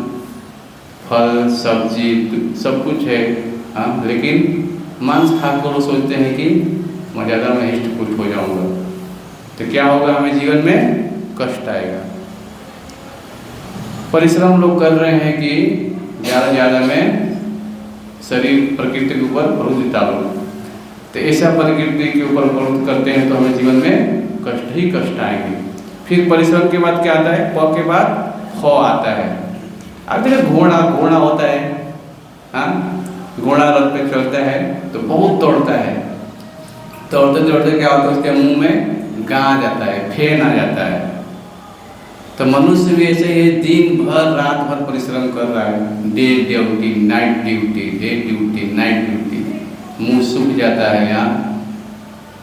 फल सब्जी सब कुछ है, लेकिन मांस खाकर वो सोचते हैं कि मैं ज़्यादा मैं हिष्ट पुष्ट हो जाऊंगा, तो क्या होगा? हमें जीवन में कष्ट आएगा। परिश्रम लोग कर रहे हैं कि ज़्यादा में शरीर प्रकृति के ऊपर प्रभुत्व डालो, तो ऐसा प्रकृति के ऊपर प्रभुत्व करते हैं तो हमें जीवन में कष्ट ही कष्ट आएंगे। फिर परिश्रम के बाद क्या आता है? प के बाद ख आता है। अब देखिए, घोड़ा होता है, घोड़ा रथ पे चलता है तो बहुत दौड़ता है। दौड़ते दौड़ते क्या होता है? उसके मुंह में गां आ जाता है, फेन आ जाता है। तो मनुष्य भी ऐसे ही दिन भर रात भर परिश्रम कर रहा है। Day duty, night duty, day duty, night duty. मुंह सूख जाता है, यहाँ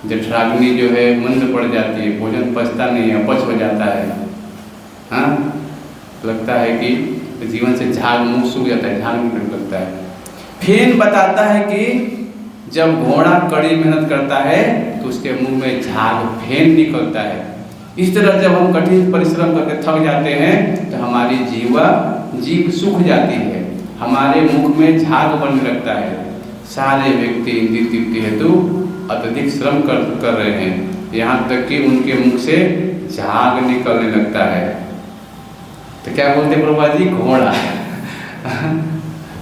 जठराग्नि जो है मंद पड़ जाती है, भोजन पचता नहीं है, अपच हो जाता है। लगता है कि जीवन से झाग, मुंह सूख जाता है, झाग निकलने लगता है। फेन बताता है कि जब घोड़ा कड़ी मेहनत करता है तो उसके मुंह में झाग फेन निकलता है। इस तरह जब हम कठिन परिश्रम करके थक जाते हैं तो हमारी जीभ सूख जाती है, हमारे मुख में झाग बनने लगता है। सारे व्यक्ति इंद्रिय तृप्ति हेतु अत्यधिक श्रम कर रहे हैं, यहाँ तक कि उनके मुख से झाग निकलने लगता है। तो क्या बोलते हैं प्रभुपाद जी? घोड़ा।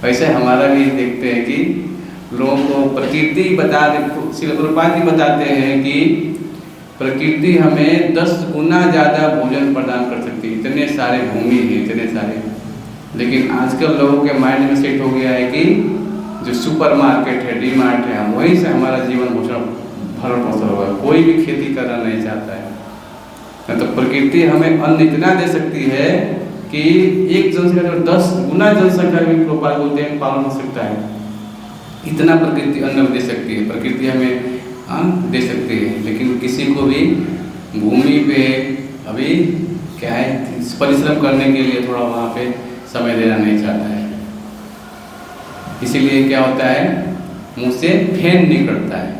वैसे हमारा भी देखते हैं कि लोगों को प्रकृति श्री प्रभुपाद जी बताते हैं कि प्रकृति हमें 10 गुना ज़्यादा भोजन प्रदान कर सकती है। इतने सारे भूमि हैं, इतने सारे, लेकिन आजकल लोगों के माइंड में सेट हो गया है कि जो सुपर मार्केट है, डी मार्ट है, हम वहीं से हमारा जीवन भरण पोषण होगा। कोई भी खेती करना नहीं चाहता है। तो प्रकृति हमें अन्न इतना दे सकती है कि एक जनसंख्या जो 10 गुना जनसंख्या भी प्रभुपाद बोलते हैं पालन हो सकता है। इतना प्रकृति अन्न दे सकती है, प्रकृति हमें दे सकती है। लेकिन किसी को भी भूमि पे अभी क्या है, परिश्रम करने के लिए थोड़ा वहाँ पे समय देना नहीं चाहता है। इसीलिए क्या होता है, मुंह से फेन निकलता है।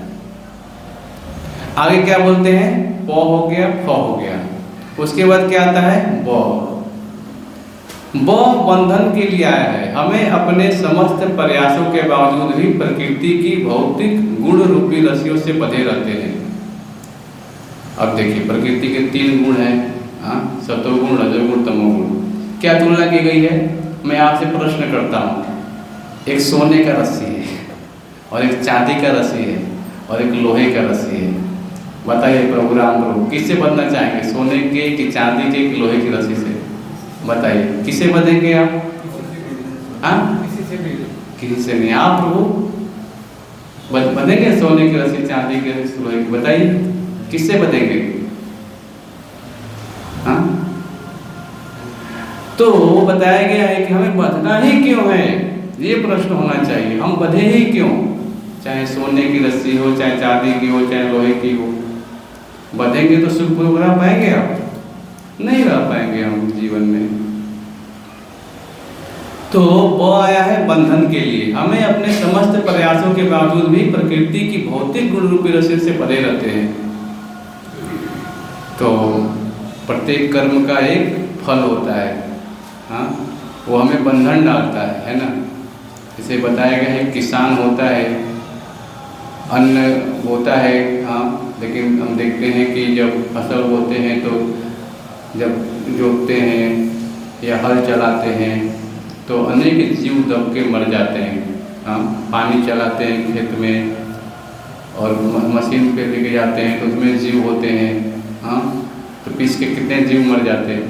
आगे क्या बोलते हैं? प हो गया, फ हो गया, उसके बाद क्या आता है? ब बंधन के लिए आया है। हमें अपने समस्त प्रयासों के बावजूद भी प्रकृति की भौतिक गुण रूपी रस्सियों से बंधे रहते हैं। अब देखिए, प्रकृति के 3 गुण हैं, सतोगुण, रजोगुण, तमोगुण। क्या तुलना की गई है? मैं आपसे प्रश्न करता हूँ, एक सोने का रस्सी है और एक चांदी का रस्सी है और एक लोहे का रस्सी है। बताइए प्रभु राम प्रभु, किससे बंधना चाहेंगे? सोने के कि चांदी के कि लोहे की रस्सी से? बताइए, किससे बंधेंगे आप? किसी से नहीं। आप प्रभु बंधेंगे सोने की रस्सी, चांदी के, लोहे की? बताइए किससे बंधेंगे? तो बताया गया है कि हमें बंधना ही क्यों है, ये प्रश्न होना चाहिए। हम बंधे ही क्यों? चाहे सोने की रस्सी हो, चाहे चांदी की हो, चाहे लोहे की हो, बंधेंगे तो सुखपूर्वक रह पाएंगे आप? नहीं रह पाएंगे हम जीवन में। तो वो आया है बंधन के लिए। हमें अपने समस्त प्रयासों के बावजूद भी प्रकृति की भौतिक गुण रूपी रस्सी से बंधे रहते हैं। तो प्रत्येक कर्म का एक फल होता है, वो हमें बंधन डालता है ना। इसे बताया गया है, किसान होता है, अन्न बोता है, लेकिन हम देखते हैं कि जब फसल बोते हैं तो जब जोतते हैं या हल चलाते हैं तो अनेक जीव दब के मर जाते हैं। पानी चलाते हैं खेत में और मशीन पे लेके जाते हैं तो उसमें जीव होते हैं, तो पीस के कितने जीव मर जाते हैं।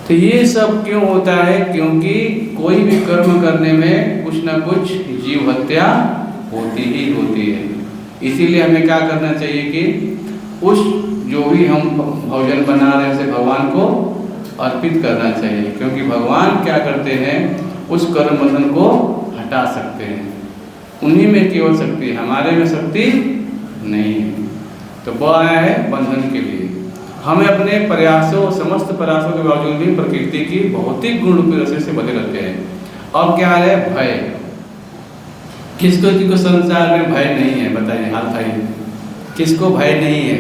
तो ये सब क्यों होता है? क्योंकि कोई भी कर्म करने में कुछ ना कुछ जीव हत्या होती ही होती है। इसीलिए हमें क्या करना चाहिए कि उस जो भी हम भोजन बना रहे हैं उसे भगवान को अर्पित करना चाहिए, क्योंकि भगवान क्या करते हैं, उस कर्म बंधन को हटा सकते हैं। उन्हीं में केवल शक्ति है, हमारे में शक्ति नहीं है। तो वह आया है बंधन के लिए। हमें अपने प्रयासों, समस्त प्रयासों के बावजूद भी प्रकृति की भौतिक गुण रूपी रस्सी से बंधे रहते हैं। अब क्या है? भय। किसको संसार में भय नहीं है? बताइए, हाथ उठाइए। किसको भय नहीं है?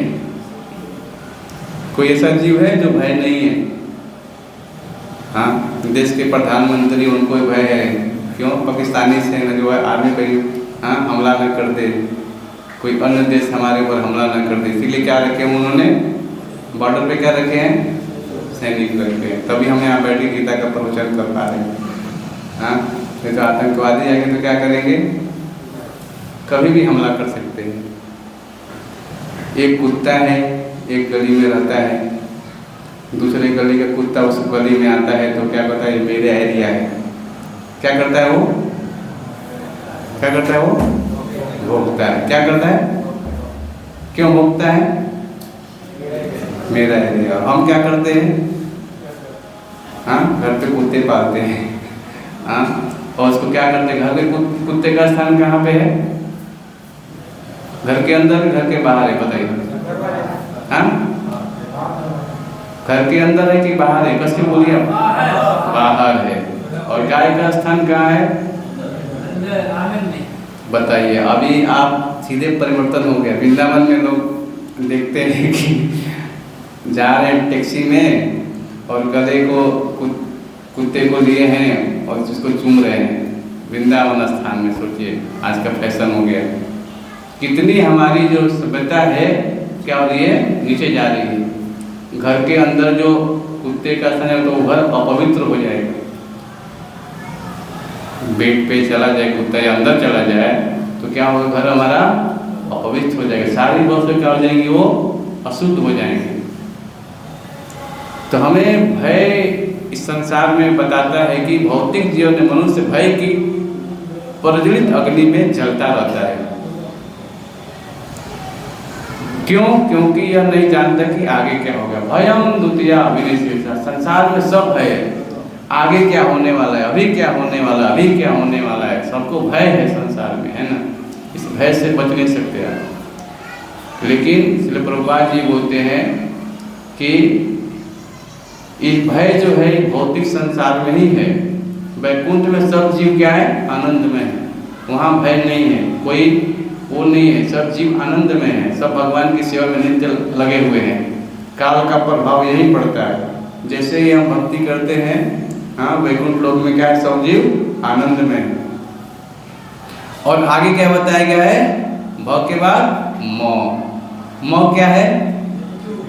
कोई ऐसा जीव है जो भय नहीं है? देश के प्रधानमंत्री, उनको भय है। क्यों? पाकिस्तानी सेना जो है, आर्मी पर हमला न कर दे, कोई अन्य देश हमारे ऊपर हमला न कर दे, इसीलिए क्या रखे उन्होंने बॉर्डर पे? क्या रखे हैं? सैनिक रखे हैं। तभी हम यहाँ बैठ के गीता का प्रवचन कर पा रहे हैं। नहीं तो आतंकवादी आएंगे तो क्या करेंगे? कभी भी हमला कर सकते हैं। एक कुत्ता है, एक गली में रहता है, दूसरे गली का कुत्ता उस गली में आता है तो क्या कहता है, मेरा एरिया है। क्या करता है वो? क्या करता है वो? भोंकता है। क्या करता है? क्यों भोंकता है? मेरा एरिया। हम क्या करते हैं? घर पे कुत्ते पालते हैं, और उसको क्या करते हैं? घर के कुत्ते का स्थान कहाँ पे है? घर के अंदर, घर के बाहर है? बताइए। घर के अंदर है कि बाहर है? कैसे बोलिए आप? बाहर है। और गाय का स्थान कहाँ है? बताइए। अभी आप सीधे परिवर्तन हो गया। वृंदावन में लोग देखते हैं कि जा रहे हैं टैक्सी में और गधे को कुत्ते को लिए हैं और उसको चूम रहे हैं वृंदावन स्थान में। सोचिए आज का फैशन हो गया। कितनी हमारी जो सभ्यता है क्या हो रही है, नीचे जा रही है। घर के अंदर जो कुत्ते का स्थान है तो घर अपवित्र हो जाएगा। बेड पे चला जाए कुत्ता या अंदर चला जाए तो क्या होगा, घर हमारा अपवित्र हो जाएगा। सारी वस्तुएं क्या हो जाएंगी, वो अशुद्ध हो जाएंगे। तो हमें भय इस संसार में बताता है कि भौतिक जीवन में मनुष्य भय की प्रज्वलित अग्नि में जलता रहता है। क्यों? क्योंकि यह नहीं जानता कि आगे क्या होगा। भयम द्वितीया अभिनिवेशा, संसार में सब भय है। आगे क्या होने वाला है, अभी क्या होने वाला है, अभी क्या होने वाला है, सबको भय है संसार में, है ना। इस भय से बच नहीं सकते आप। लेकिन श्रील प्रभुपाद जी बोलते हैं कि ये भय जो है भौतिक संसार में ही है। वैकुंठ में सब जीव क्या है, आनंद में है। वहाँ भय नहीं है, कोई वो नहीं है, सब जीव आनंद में है। सब भगवान की सेवा में नित्य लगे हुए हैं। काल का प्रभाव यही पड़ता है। जैसे ही हम भक्ति करते हैं, हाँ, वैकुंठ लोक में क्या है, सब जीव आनंद में है। और आगे क्या बताया गया है, भव के बाद मोह। मोह क्या है,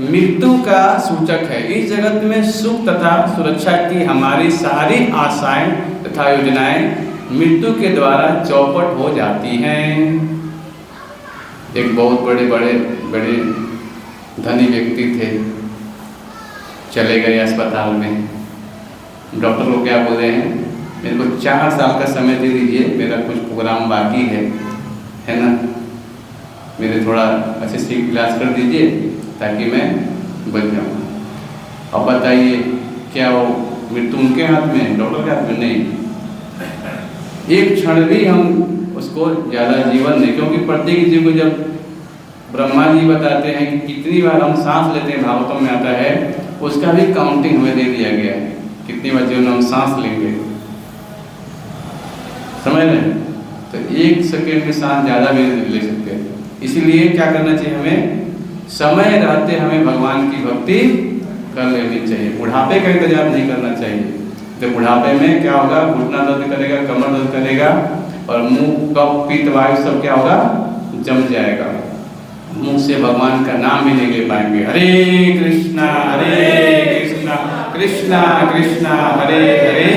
मृत्यु का सूचक है। इस जगत में सुख तथा सुरक्षा की हमारी सारी आशाएं तथा योजनाएं मृत्यु के द्वारा चौपट हो जाती हैं। एक बहुत बड़े धनी व्यक्ति थे, चले गए अस्पताल में। डॉक्टर को क्या बोले हैं, मेरे को 4 साल का समय दे दीजिए, मेरा कुछ प्रोग्राम बाकी है ना, मेरे थोड़ा अच्छे से इलाज कर दीजिए ताकि मैं बच जाऊँ। अब बताइए क्या वो मृत्यु उनके हाथ में है, डॉक्टर के हाथ में नहीं। एक क्षण भी हम उसको ज़्यादा जीवन नहीं, क्योंकि प्रत्येक जीव को जब ब्रह्मा जी बताते हैं कि कितनी बार हम सांस लेते हैं, भागवतम में आता है, उसका भी काउंटिंग हमें दे दिया गया है, कितनी बार जीवन हम सांस लेंगे, समझ रहे हैं। तो 1 सेकेंड में सांस ज़्यादा भी ले सकते हैं। इसीलिए क्या करना चाहिए, हमें समय रहते हमें भगवान की भक्ति कर लेनी चाहिए। बुढ़ापे का इंतजार नहीं करना चाहिए। तो बुढ़ापे में क्या होगा, घुटना दर्द करेगा, कमर दर्द करेगा और मुंह कफ पित्त वायु सब क्या होगा, जम जाएगा। मुंह से भगवान का नाम भी नहीं ले पाएंगे। हरे कृष्णा कृष्णा कृष्णा हरे हरे,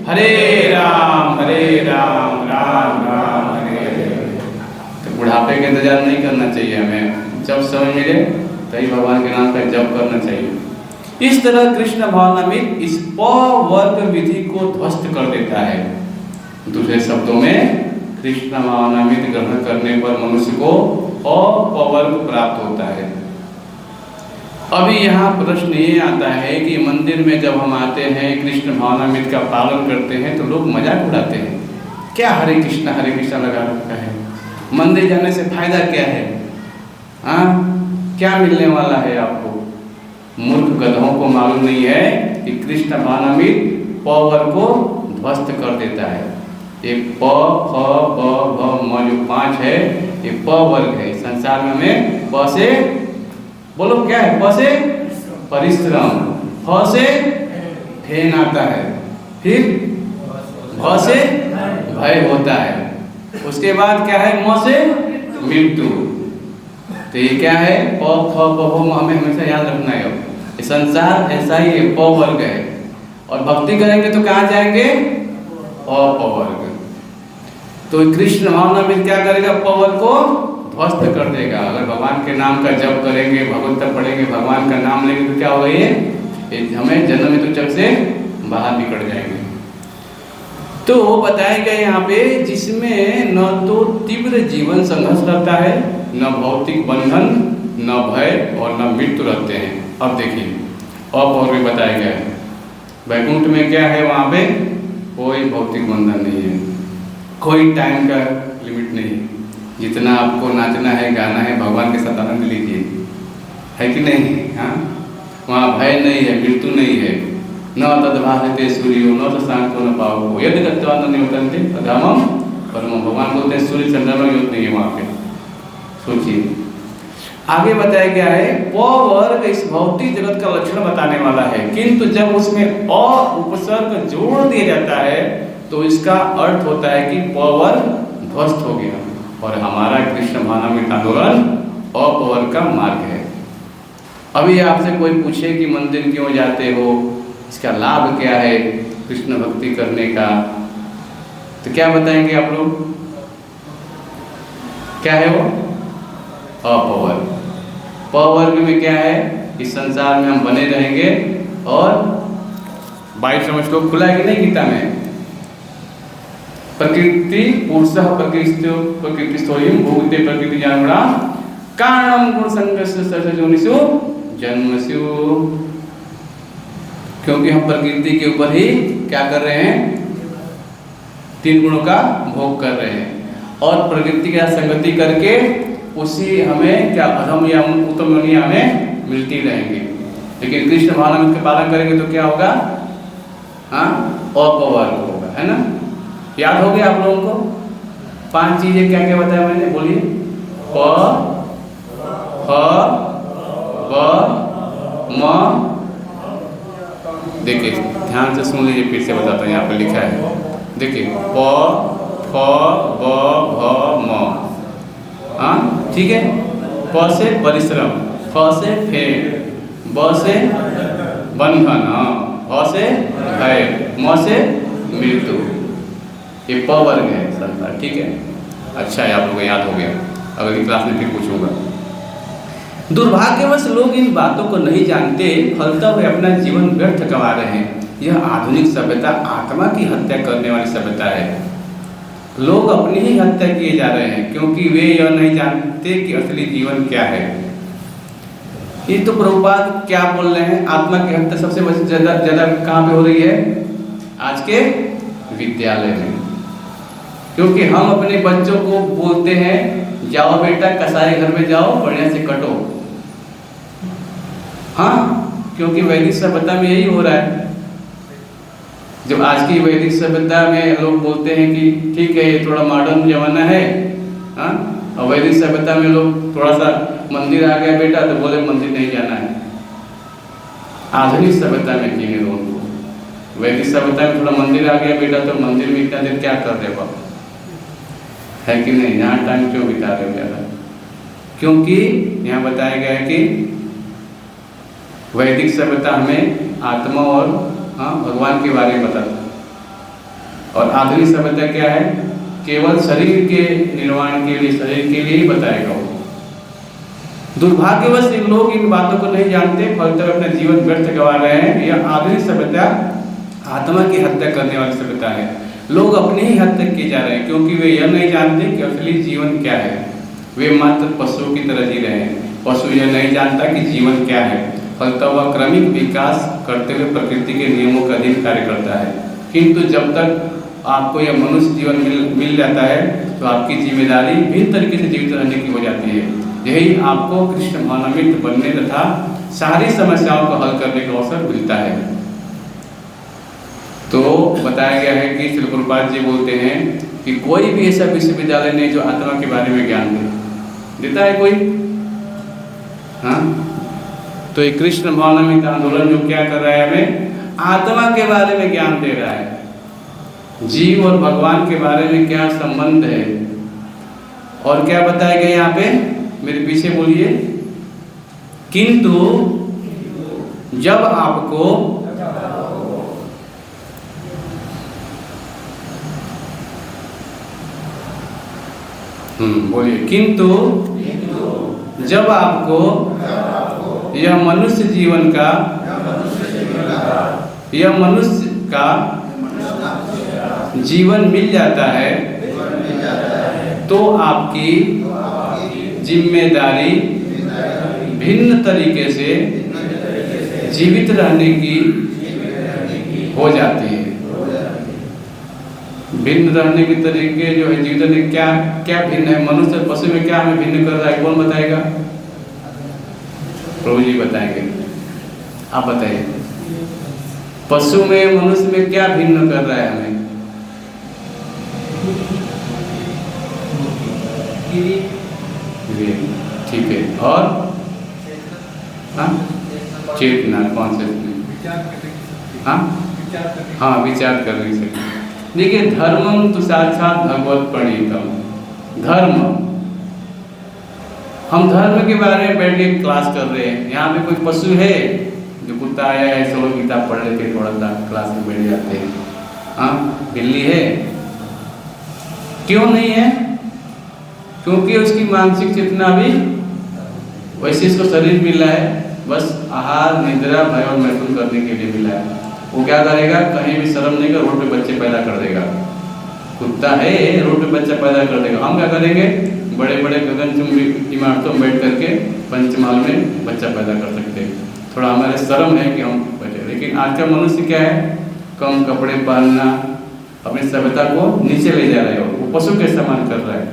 हरे राम राम राम हरे हरे। तो बुढ़ापे का इंतजार नहीं करना चाहिए हमें। जब समय मिले तभी भगवान के नाम का जप करना चाहिए। इस तरह कृष्ण भावनामृत इस पवर्ग विधि को ध्वस्त कर देता है। दूसरे शब्दों में कृष्ण भावनामृत ग्रहण करने पर मनुष्य को अपवर्ग प्राप्त होता है। अभी यहाँ प्रश्न ये आता है कि मंदिर में जब हम आते हैं, कृष्ण भावनामृत का पालन करते हैं तो लोग मजाक उड़ाते हैं, क्या हरे कृष्णा लगा रखा है, मंदिर जाने से फायदा क्या है, हाँ क्या मिलने वाला है आपको। मूर्ख गधों को मालूम नहीं है कि कृष्ण भावनामृत पवर्ग को ध्वस्त कर देता है। ये प फ ब भ म जो 5 है, ये प वर्ग है। संसार में हमें प से, बोलो क्या है, प से परिश्रम, फ से फेन आता है, फिर भ से भय होता है, उसके बाद क्या है, म से मृत्यु। तो ये क्या है, प फ ब भ म, हमें हमेशा याद रखना है। ये संसार ऐसा ही है, प वर्ग है। और भक्ति करेंगे तो कहाँ जाएंगे, अपवर्ग। तो कृष्ण भावनामृत क्या करेगा, पवर्ग को ध्वस्त कर देगा। अगर भगवान के नाम का जप करेंगे, भगवत पढ़ेंगे, भगवान का नाम लेंगे तो क्या होगा, ये हमें जन्म मृत्यु चक्र से बाहर निकल जाएंगे। तो बताया गया यहाँ पे, जिसमें न तो तीव्र जीवन संघर्ष रहता है, न भौतिक बंधन, न भय और न मृत्यु रहते हैं। अब देखिए और भी बताया गया है, वैकुंठ में क्या है, वहाँ पे कोई भौतिक बंधन नहीं है, कोई टाइम का लिमिट नहीं है। जितना आपको नाचना है, गाना है, भगवान के साथ आनंद लीजिए, है कि नहीं। हाँ, वहाँ भय नहीं है, मृत्यु नहीं है। न तद्भासते सूर्यो न शशांको न पावको यदि गत्वा न निवर्तन्ते तदामम परमम। भगवान बोलते हैं सूर्य चंद्रमा युद्ध नहीं है वहाँ पे, सोचिए। आगे बताया गया है प वर्ग इस भौतिक जगत का लक्षण बताने वाला है, किंतु जब उसमें अ उपसर्ग जोड़ दिया जाता है तो इसका अर्थ होता है कि प वर्ग ध्वस्त हो गया। और हमारा कृष्ण भावनामृत आंदोलन अपवर्ग का मार्ग है। अभी आपसे कोई पूछे कि मंदिर क्यों जाते हो, इसका लाभ क्या है कृष्ण भक्ति करने का, तो क्या बताएंगे आप लोग? क्या है वो? अपवर्ग। पवर्ग में क्या है? इस संसार में हम बने रहेंगे। और 22वां श्लोक खुला है कि नहीं गीता में? प्रकृति पुरुषः प्रकृतिस्थोयं भोगते प्रकृति ज्ञानगुणा कारणं गुण संगस्य सर्वजोनिषु जन्मसु। क्योंकि हम प्रकृति के ऊपर ही क्या कर रहे हैं? 3 गुणों का भोग कर रहे हैं और प्रकृति के साथ संगति करके उसी हमें क्या अधम या उत्तम योनि हमें मिलती रहेंगी। लेकिन कृष्ण भावनामृत के पालन करेंगे तो क्या होगा? हाँ, अपवर्ग होगा, है ना? याद हो गया आप लोगों को? 5 चीजें क्या क्या बताया मैंने, बोलिए? प, फ, ब, म। देखिए ध्यान से सुन लीजिए, फिर से बताता हूँ, यहाँ पर लिखा है, देखिए प, फ, ब, भ, म। हाँ ठीक है। प से परिश्रम, फ से फेर, ब से बंधन, भ से भय, म से मृत्यु। ये प वर्ग है संसार, ठीक है। अच्छा है, आप लोगों को याद हो गया, अगली क्लास में फिर पूछूंगा। दुर्भाग्यवश लोग इन बातों को नहीं जानते, फलतः वे अपना जीवन व्यर्थ गंवा रहे हैं। यह आधुनिक सभ्यता आत्मा की हत्या करने वाली सभ्यता है। लोग अपनी ही हत्या किए जा रहे हैं क्योंकि वे यह नहीं जानते कि असली जीवन क्या है। ये तो प्रभुपाद क्या बोल रहे हैं? आत्मा की हत्या सबसे ज्यादा कहाँ पे हो रही है? आज के विद्यालय में। क्योंकि हम अपने बच्चों को बोलते हैं जाओ बेटा कसाई घर में जाओ, बढ़िया से कटो। हाँ, क्योंकि वैदिक सभ्यता में यही हो रहा है। जब आज की वैदिक सभ्यता में लोग बोलते हैं कि ठीक है ये थोड़ा मॉडर्न जमाना है, हाँ, और वैदिक सभ्यता में लोग थोड़ा सा मंदिर आ गया बेटा तो बोले मंदिर नहीं जाना है। आधुनिक सभ्यता में जीने दो उनको। वैदिक सभ्यता में थोड़ा मंदिर आ गया बेटा तो मंदिर में इतना देर क्या कर रहे हो आप, है कि नहीं? यहाँ टाइम क्यों बिता रहे हो ज़्यादा? क्योंकि यहाँ बताया गया है कि वैदिक सभ्यता हमें आत्मा और भगवान के बारे में बताता, और आधुनिक सभ्यता क्या है? केवल शरीर के निर्माण के लिए, शरीर के लिए ही बताएगा वो। दुर्भाग्यवश इन लोग इन बातों को नहीं जानते, फलतः अपना जीवन व्यर्थ गंवा रहे हैं। यह आधुनिक सभ्यता आत्मा की हत्या करने वाली सभ्यता है। लोग अपनी ही हत्या किए जा रहे हैं क्योंकि वे यह नहीं जानते कि असली जीवन क्या है। वे मात्र पशुओं की तरह जी रहे हैं। पशु यह नहीं जानता कि जीवन क्या है, फलतः वह क्रमिक विकास करते हुए प्रकृति के नियमों का अधीन कार्य करता है। किंतु जब तक आपको यह मनुष्य जीवन मिल जाता है तो आपकी जिम्मेदारी भिन्न तरीके से जीवित रहने की हो जाती है। यही आपको कृष्ण भावनामृत बनने तथा सारी समस्याओं को हल करने का अवसर मिलता है। तो बताया गया है कि श्री प्रभुपाद जी बोलते हैं कि कोई भी ऐसा विश्वविद्यालय नहीं जो आत्मा के बारे में ज्ञान देता है कोई, हाँ? तो ये कृष्ण भावनामृत आंदोलन जो क्या कर रहा है, हमें आत्मा के बारे में ज्ञान दे रहा है। जीव और भगवान के बारे में क्या संबंध है और क्या बताया गया यहाँ पे, मेरे पीछे बोलिए। किंतु जब आपको बोलिए, किंतु जब आपको यह मनुष्य जीवन का, यह मनुष्य का जीवन मिल जाता है तो आपकी जिम्मेदारी भिन्न तरीके से जीवित रहने की हो जाती है। भिन्न रहने के तरीके जो है जीवित रहने क्या क्या भिन्न है? मनुष्य और पशु में क्या हमें भिन्न कर रहा है, कौन बताएगा? प्रभु जी बताएंगे, आप बताइए। पशु में मनुष्य में क्या भिन्न कर रहा है हमें? ठीक है, और हाँ चेतना कौन से हाँ हाँ विचार कर नहीं सकते। देखिए धर्मम तो साक्षात भगवत प्रणीतम। धर्म, हम धर्म के बारे में बैठ के क्लास कर रहे हैं। यहाँ पे कोई पशु है जो कुत्ता आया है, सब लोग किताब पढ़ लेते थोड़ा सा क्लास में बैठ जाते हैं। हाँ बिल्ली है, क्यों नहीं है? क्योंकि उसकी मानसिक चेतना भी वैसे इसको शरीर मिला है, बस आहार निद्रा भय और मैथुन करने के लिए मिला है। वो क्या करेगा, कहीं भी शर्म नहीं कर रोड पे बच्चे पैदा कर देगा। कुत्ता है रोड पे बच्चा पैदा कर देगा। हम क्या करेंगे, बड़े बड़े गगनचुंबी इमारतों में बैठ करके पंचमहल में बच्चा पैदा कर सकते हैं। थोड़ा हमारे शर्म है कि हम बचे। लेकिन आज का मनुष्य क्या है, कम कपड़े पहनना, अपनी सभ्यता को नीचे ले जा रहे हो, वो पशु के समान कर रहा है।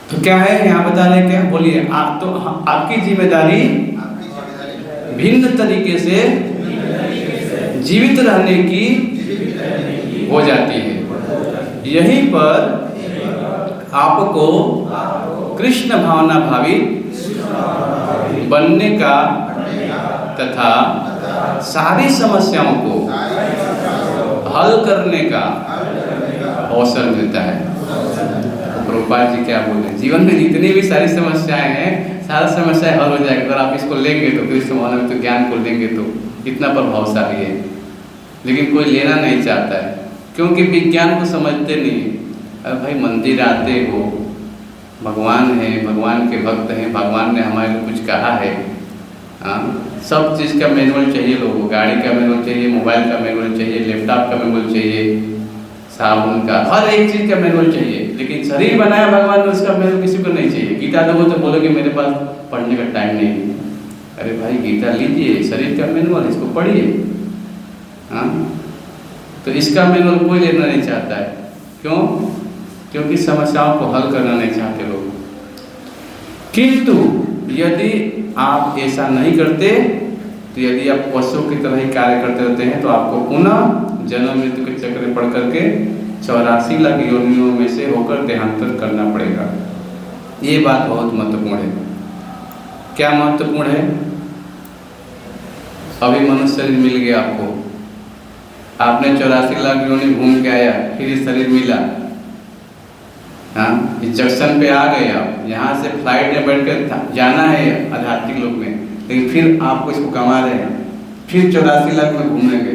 तो क्या है यहाँ बता रहे, क्या बोलिए आप, तो आपकी जिम्मेदारी भिन्न तरीके से जीवित रहने की हो जाती है। यहीं पर आपको कृष्ण भावना भावी बनने का तथा सारी समस्याओं को हल करने का अवसर मिलता है। प्रभुपाद जी क्या बोलते हैं, जीवन में जितनी भी सारी समस्याएं हैं, सारी समस्याएं हल हो जाएगी अगर आप इसको लेंगे तो, कृष्ण भावना में तो ज्ञान को लेंगे तो। इतना प्रभावशाली है, लेकिन कोई लेना नहीं चाहता है क्योंकि विज्ञान को समझते नहीं। अरे भाई मंदिर आते हो, भगवान है, भगवान के भक्त हैं, भगवान ने हमारे कुछ कहा है। हाँ सब चीज़ का मैनुअल चाहिए लोगों को, गाड़ी का मैनुअल चाहिए, मोबाइल का मैनुअल चाहिए, लैपटॉप का मैनुअल चाहिए, साबुन का, हर एक चीज़ का मैनुअल चाहिए। लेकिन शरीर बनाया भगवान ने, उसका मैनुअल किसी को नहीं चाहिए। गीता दो तो बोलोगे मेरे पास पढ़ने का टाइम नहीं। अरे भाई गीता लीजिए, शरीर का मैनुअल, इसको पढ़िए। हाँ तो इसका मैनुअल कोई लेना नहीं चाहता है। क्यों? क्योंकि समस्याओं को हल करना नहीं चाहते लोग। किंतु यदि आप ऐसा नहीं करते, तो यदि आप पशु की तरह ही कार्य करते रहते हैं, तो आपको पुनः जन्म मृत्यु के चक्र में पड़ करके 84 लाख योनियों में से होकर देहांतर करना पड़ेगा। ये बात बहुत महत्वपूर्ण है। क्या महत्वपूर्ण है? अभी मनुष्य शरीर मिल गया आपको, आपने 84 लाख योनि घूम के आया, फिर ये शरीर मिला। हाँ इस जंक्शन पे आ गए आप, यहाँ से फ्लाइट में बैठ कर जाना है आध्यात्मिक लोक में, लेकिन फिर आपको इसको कमा रहे हैं, फिर 84 लाख में घूमेंगे।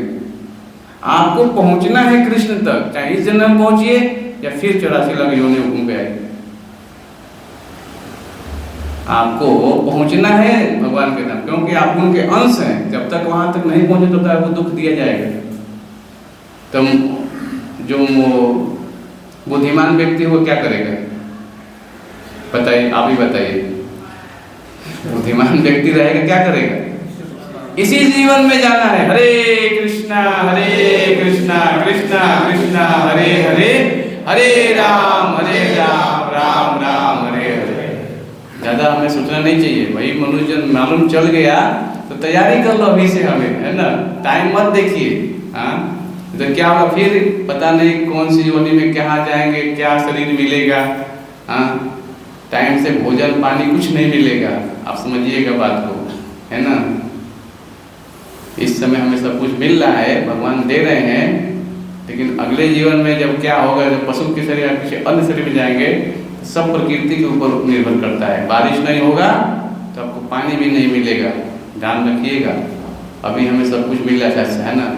आपको पहुंचना है कृष्ण तक, चाहे इस जन्म में पहुंचिए या फिर 84 लाख योनि में घूम के आए, आपको पहुंचना है भगवान के नाम, क्योंकि आप उनके अंश हैं। जब तक वहां तक नहीं पहुंचे तब तक आपको दुख दिया जाएगा। तो जो बुद्धिमान व्यक्ति वो क्या करेगा बताइए, आप ही बताइए। बुद्धिमान व्यक्ति रहेगा क्या करेगा, इसी जीवन में जाना है। हरे कृष्णा कृष्णा कृष्णा हरे हरे, हरे राम राम राम हरे हरे। ज़्यादा हमें सोचना नहीं चाहिए भाई। मनुष्य मालूम चल गया तो तैयारी कर लो अभी से, हमें है ना, टाइम मत देखिए। हाँ तो क्या होगा फिर पता नहीं कौन सी योनि में कहाँ जाएंगे, क्या शरीर मिलेगा। हाँ टाइम से भोजन पानी कुछ नहीं मिलेगा, आप समझिएगा बात को, है ना। इस समय हमें सब कुछ मिल रहा है, भगवान दे रहे हैं, लेकिन अगले जीवन में जब क्या होगा, जब पशु के शरीर या किसी अन्य शरीर में जाएंगे, सब प्रकृति के ऊपर निर्भर करता है। बारिश नहीं होगा तो आपको पानी भी नहीं मिलेगा, ध्यान रखिएगा। अभी हमें सब कुछ मिल रहा है ना।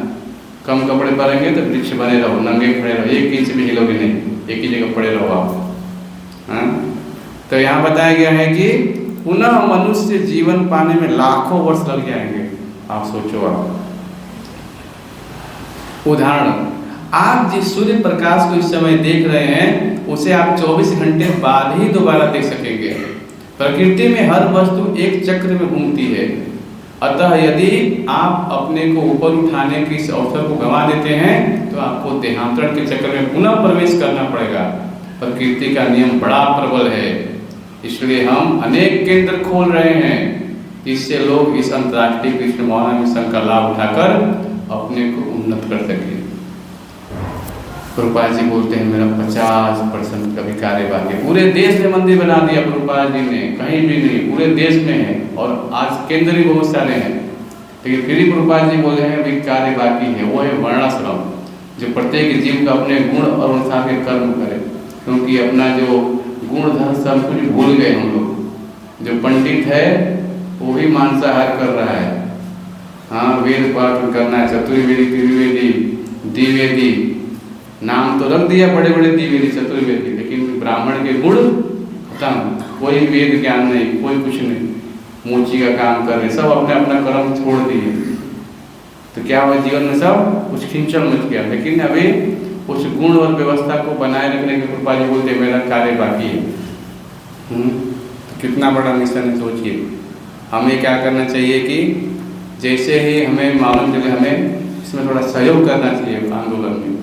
कम कपड़े पहनेंगे तो वृक्ष बने रहो, नंगे खड़े रहो, एक इंच भी हिलोगे नहीं, एक ही जगह पड़े रहो आप। हाँ तो यहाँ बताया गया है कि पुनः मनुष्य जीवन पाने में लाखों वर्ष लग जाएंगे। आप सोचो, आप उदाहरण, आप जिस सूर्य प्रकाश को इस समय देख रहे हैं उसे आप 24 घंटे बाद ही दोबारा देख सकेंगे। प्रकृति में हर वस्तु एक चक्र में घूमती है, अतः यदि आप अपने को ऊपर उठाने के इस अवसर को गंवा देते हैं तो आपको देहांतरण के चक्र में पुनः प्रवेश करना पड़ेगा। प्रकृति का नियम बड़ा प्रबल है, इसलिए हम अनेक केंद्र खोल रहे हैं जिससे लोग इस अंतर्राष्ट्रीय कृष्ण भावना मिशन का लाभ उठाकर अपने को उन्नत कर सकें। प्रभुपाद जी बोलते हैं मेरा 50% का भी कार्य बाकी है। पूरे देश में मंदिर बना दिया प्रभुपाद जी ने, कहीं भी नहीं, पूरे देश में है और आज केंद्र भी बहुत सारे हैं, लेकिन फिर भी प्रभुपाद जी बोले हैं भी कार्य बाकी है। वो है वर्णाश्रम, जो प्रत्येक जीव का अपने गुण और अनुसार के कर्म करे, क्योंकि अपना जो गुण धर्म सब कुछ भूल गए हम लोग। जो पंडित है वो भी मांसाहार कर रहा है, हाँ वेद पाठ करना है, चतुर्वेदी त्रिवेदी द्विवेदी, नाम तो रख दिया बड़े बड़े द्विवेदी चतुर्वेदी, लेकिन ब्राह्मण के गुण खत्म, कोई वेद ज्ञान नहीं, कोई कुछ नहीं, मोची का काम कर रहे, सब अपने अपना कर्म छोड़ दिए। तो क्या हुआ, जीवन में सब कुछ खिंचन मच गया। लेकिन अभी उस गुण और व्यवस्था को बनाए रखने के कृपा जी बोलते मेरा कार्य बाकी है। तो कितना बड़ा मिशन है, सोचिए। हमें क्या करना चाहिए कि जैसे ही हमें मालूम चले, हमें इसमें थोड़ा सहयोग करना चाहिए आंदोलन में,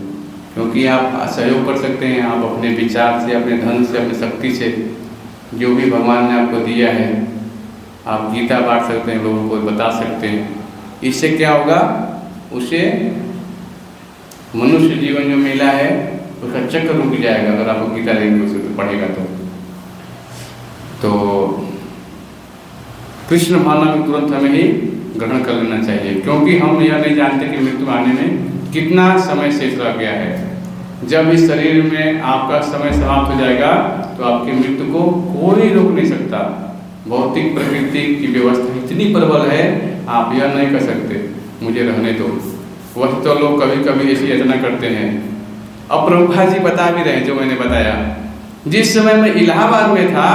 क्योंकि आप सहयोग कर सकते हैं, आप अपने विचार से, अपने धन से, अपनी शक्ति से, जो भी भगवान ने आपको दिया है। आप गीता बांट सकते हैं, लोगों को बता सकते हैं। इससे क्या होगा, उसे मनुष्य जीवन जो मिला है उसका चक्र रुक जाएगा, अगर आपको गीता लेंगे उसे तो पढ़ेगा तो कृष्ण भावना में तुरंत हमें ही ग्रहण कर लेना चाहिए, क्योंकि हम यह नहीं जानते कि मृत्यु आने में कितना समय शेष रह गया है। जब इस शरीर में आपका समय समाप्त हो जाएगा तो आपकी मृत्यु को कोई रोक नहीं सकता। भौतिक प्रकृति की व्यवस्था इतनी प्रबल है, आप यह नहीं कर सकते मुझे रहने दो। वह तो लोग कभी कभी ऐसी यातना करते हैं। अब प्रभुपाद जी बता भी रहे, जो मैंने बताया, जिस समय मैं इलाहाबाद में था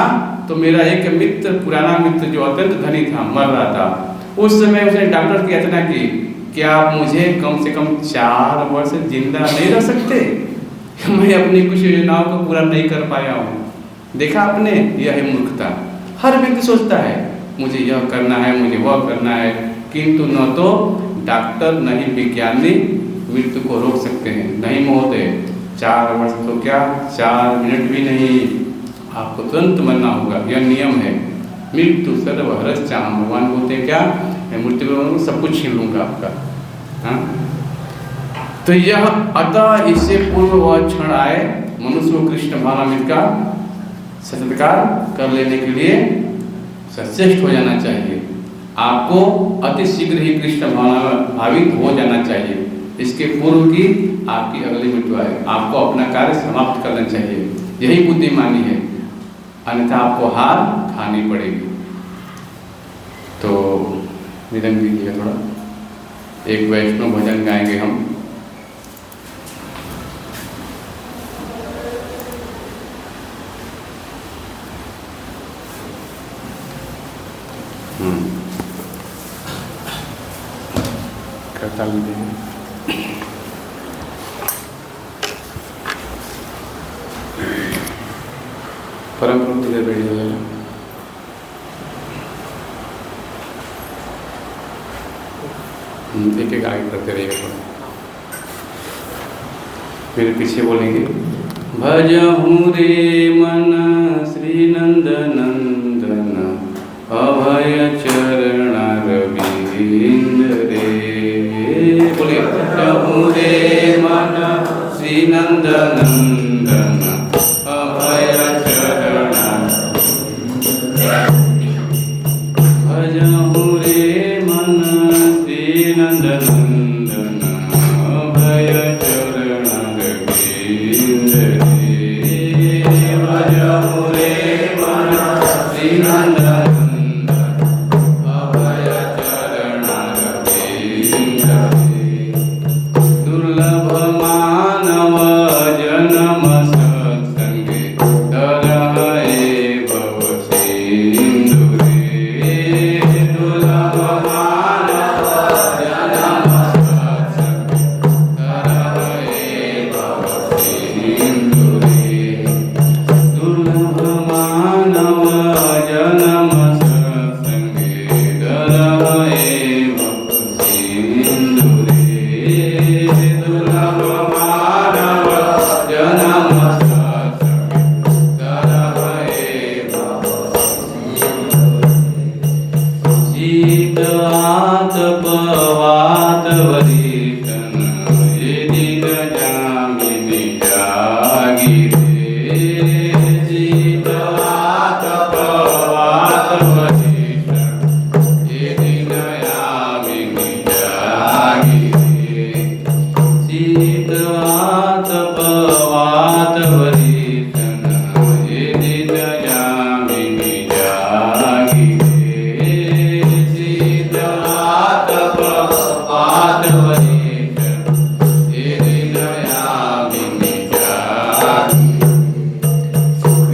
तो मेरा एक मित्र, पुराना मित्र जो अत्यंत धनी था, मर रहा था। उस समय उसने डॉक्टर की यातना की, क्या आप मुझे कम से कम 4 वर्ष जिंदा नहीं रह सकते? मैं अपनी कुछ योजनाओं को पूरा नहीं कर पाया हूँ। देखा आपने, यह है मूर्खता। हर व्यक्ति सोचता है मुझे यह करना है, मुझे वह करना है, किंतु न तो डॉक्टर नहीं वैज्ञानिक मृत्यु को रोक सकते हैं। नहीं महोदय, 4 वर्ष तो क्या, 4 मिनट भी नहीं, आपको तुरंत मरना होगा, यह नियम है। मृत्यु सर्वहरश्चाहम्, भगवान बोलते हैं क्या, मैं मृत्यु को सब कुछ छीन लूंगा आपका। हाँ, तो यह अतः इससे पूर्व वह क्षण आए, मनुष्य को कृष्ण भावनामृत का सत्कार कर लेने के लिए सचेष्ट हो जाना चाहिए। आपको अति शीघ्र ही कृष्ण भावना भावित हो जाना चाहिए, इसके पूर्व की आपकी अगली मृत्यु आए। आपको अपना कार्य समाप्त करना चाहिए, यही बुद्धिमानी है, अन्यथा आपको हार खानी पड़ेगी। तो निधन दीजिएगा थोड़ा, एक वैष्णव भजन गाएंगे हम। करता लीजिए। परम प्रभु तुझे बैठिए, एक एक आगे करते रहिएगा थोड़ा, फिर पीछे बोलेंगे। भजहूँ रे मन श्री नंद नंदन, अभय चरण रविंद्र रे। बोलिए, भजहूँ रे मन श्री नंद नंदन, अभय चरण, भजहूँ रे मन श्री नंद नंदन, अभय चरण रविंद्र रे। भजहूँ रे मन श्री नंद नंदन, अभय चरण रविंद्र रे। दुर्लभ मानव जन्म सत्संगे, तरहे भव सिंधु रे। दुर्लभ मानव जन्म सत्संगे, तरहे भव सिंधु रे। दुर्लभ मानव जन्म सत्संगे, तरहे भव सिंधु रे। दुर्लभ मानव जन्म सत्संगे, तरहे भव सिंधु रे। शीत आतप वात वरिष्ठन, ये दिन जामिनी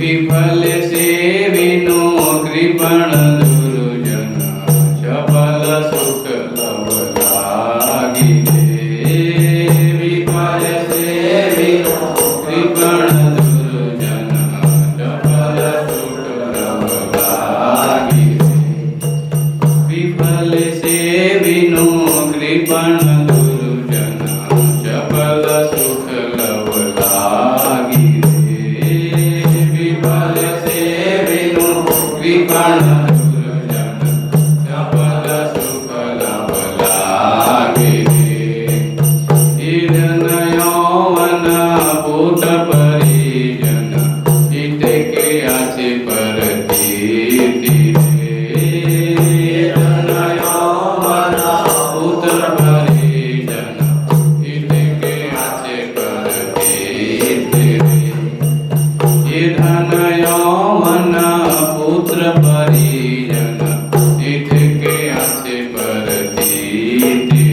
विफल सेविनो कृपण दुर्जन चपल सुख लव लागी विफल सेविनो कृपण दुर्जन चपल सुख लव लागी विफल सेविनो कृपण दुर्जन चपल सुख लव लागी कृपण दुर्जन चपल सुख लव लागे ईदन यौवन पूत परिजन हित के आचे परतीति ईदन यौवन पूत परिजन हित के आचे परतीति ईदन यौवन पुत्र परिजन तीर्थ के आचे परतीति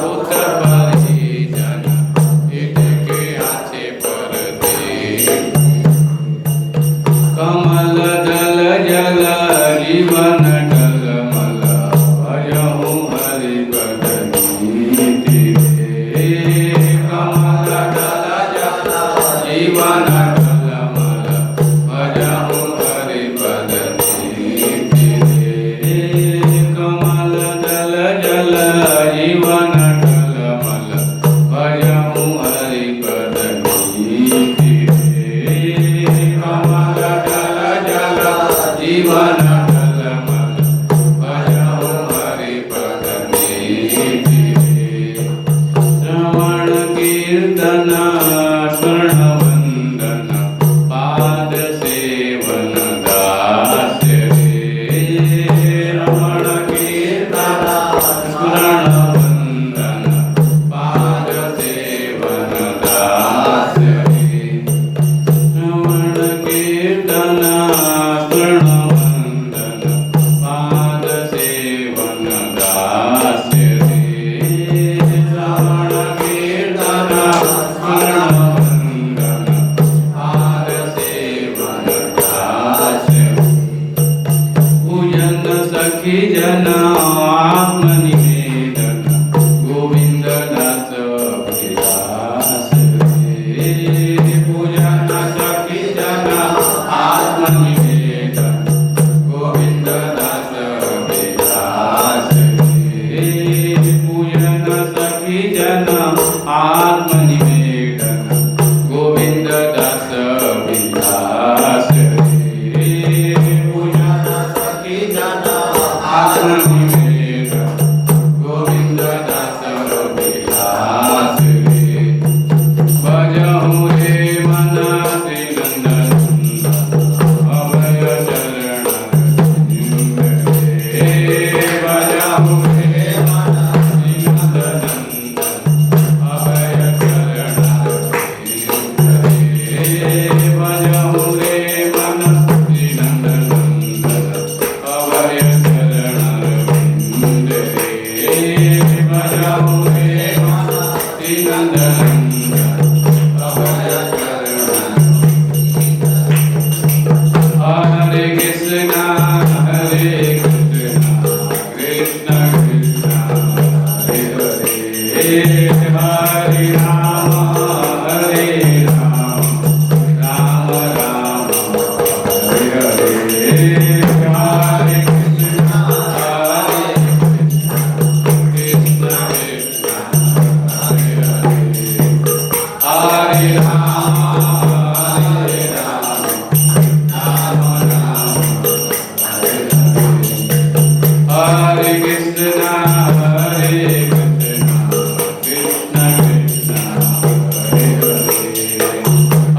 पुत्र परिजन तीर्थ के आचे परतीति कमल जल जल जीवन टलमल भजहु हरि पद नीति कमल जल जल जीवन टलमल भजहु हरि पद नीति कमल जल जल जीवन टलमल भजहु हरि पद नीति कमल जल जल जीवन टलमल भजहु हरि पद नीति श्रवण कीर्तन स्मरण वंदन पाद सेवन दास्य श्रवण कीर्तन स्मरण वंदन पाद सेवन दास्य श्रवण कीर्तन स्मरण वंदन पाद सेवन दास्य श्रवण कीर्तन स्मरण वंदन पाद सेवन दास्य पूजन सखी जन आत्मनिवेदन गोविंद दास विलास पूजन सखी जन आत्मनिवेदन गोविंद दास विलास पूजन सखी जन आत्मनिवेदन गोविंद दास विलास पूजन सखी जन आत्मनिवेदन गोविंद दास विलास भजहु रे मन श्री नंदन अभय चरण भजहु रे मन श्री नंदन अभय चरण भजहु रे मन श्री नंदन अभय चरण भजहु रे मन श्री नंदन अभय चरण हरे कृष्ण कृष्ण कृष्ण हरे हरे हरे राम राम राम हरे हरे हरे कृष्ण कृष्ण कृष्ण हरे हरे हरे राम राम राम हरे हरे कृष्ण कृष्ण कृष्ण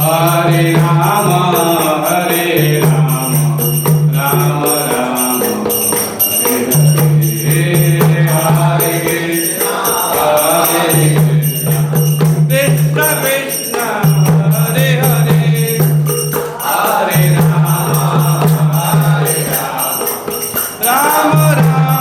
हरे हरे राम राम राम हरे हरे हरे कृष्ण कृष्ण कृष्ण हरे हरे हरे राम राम राम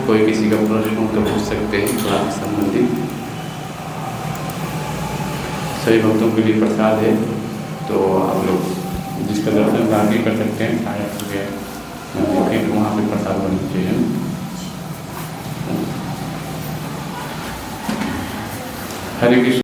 कोई किसी का प्रश्न हो तो पूछ सकते हैं क्लास से संबंधित। सभी भक्तों के लिए प्रसाद है, तो आप लोग जिसका दर्शन बाकी कर सकते हैं, शायद सुबह देखें तो वहाँ पे प्रसाद होना चाहिए। हरे कृष्ण।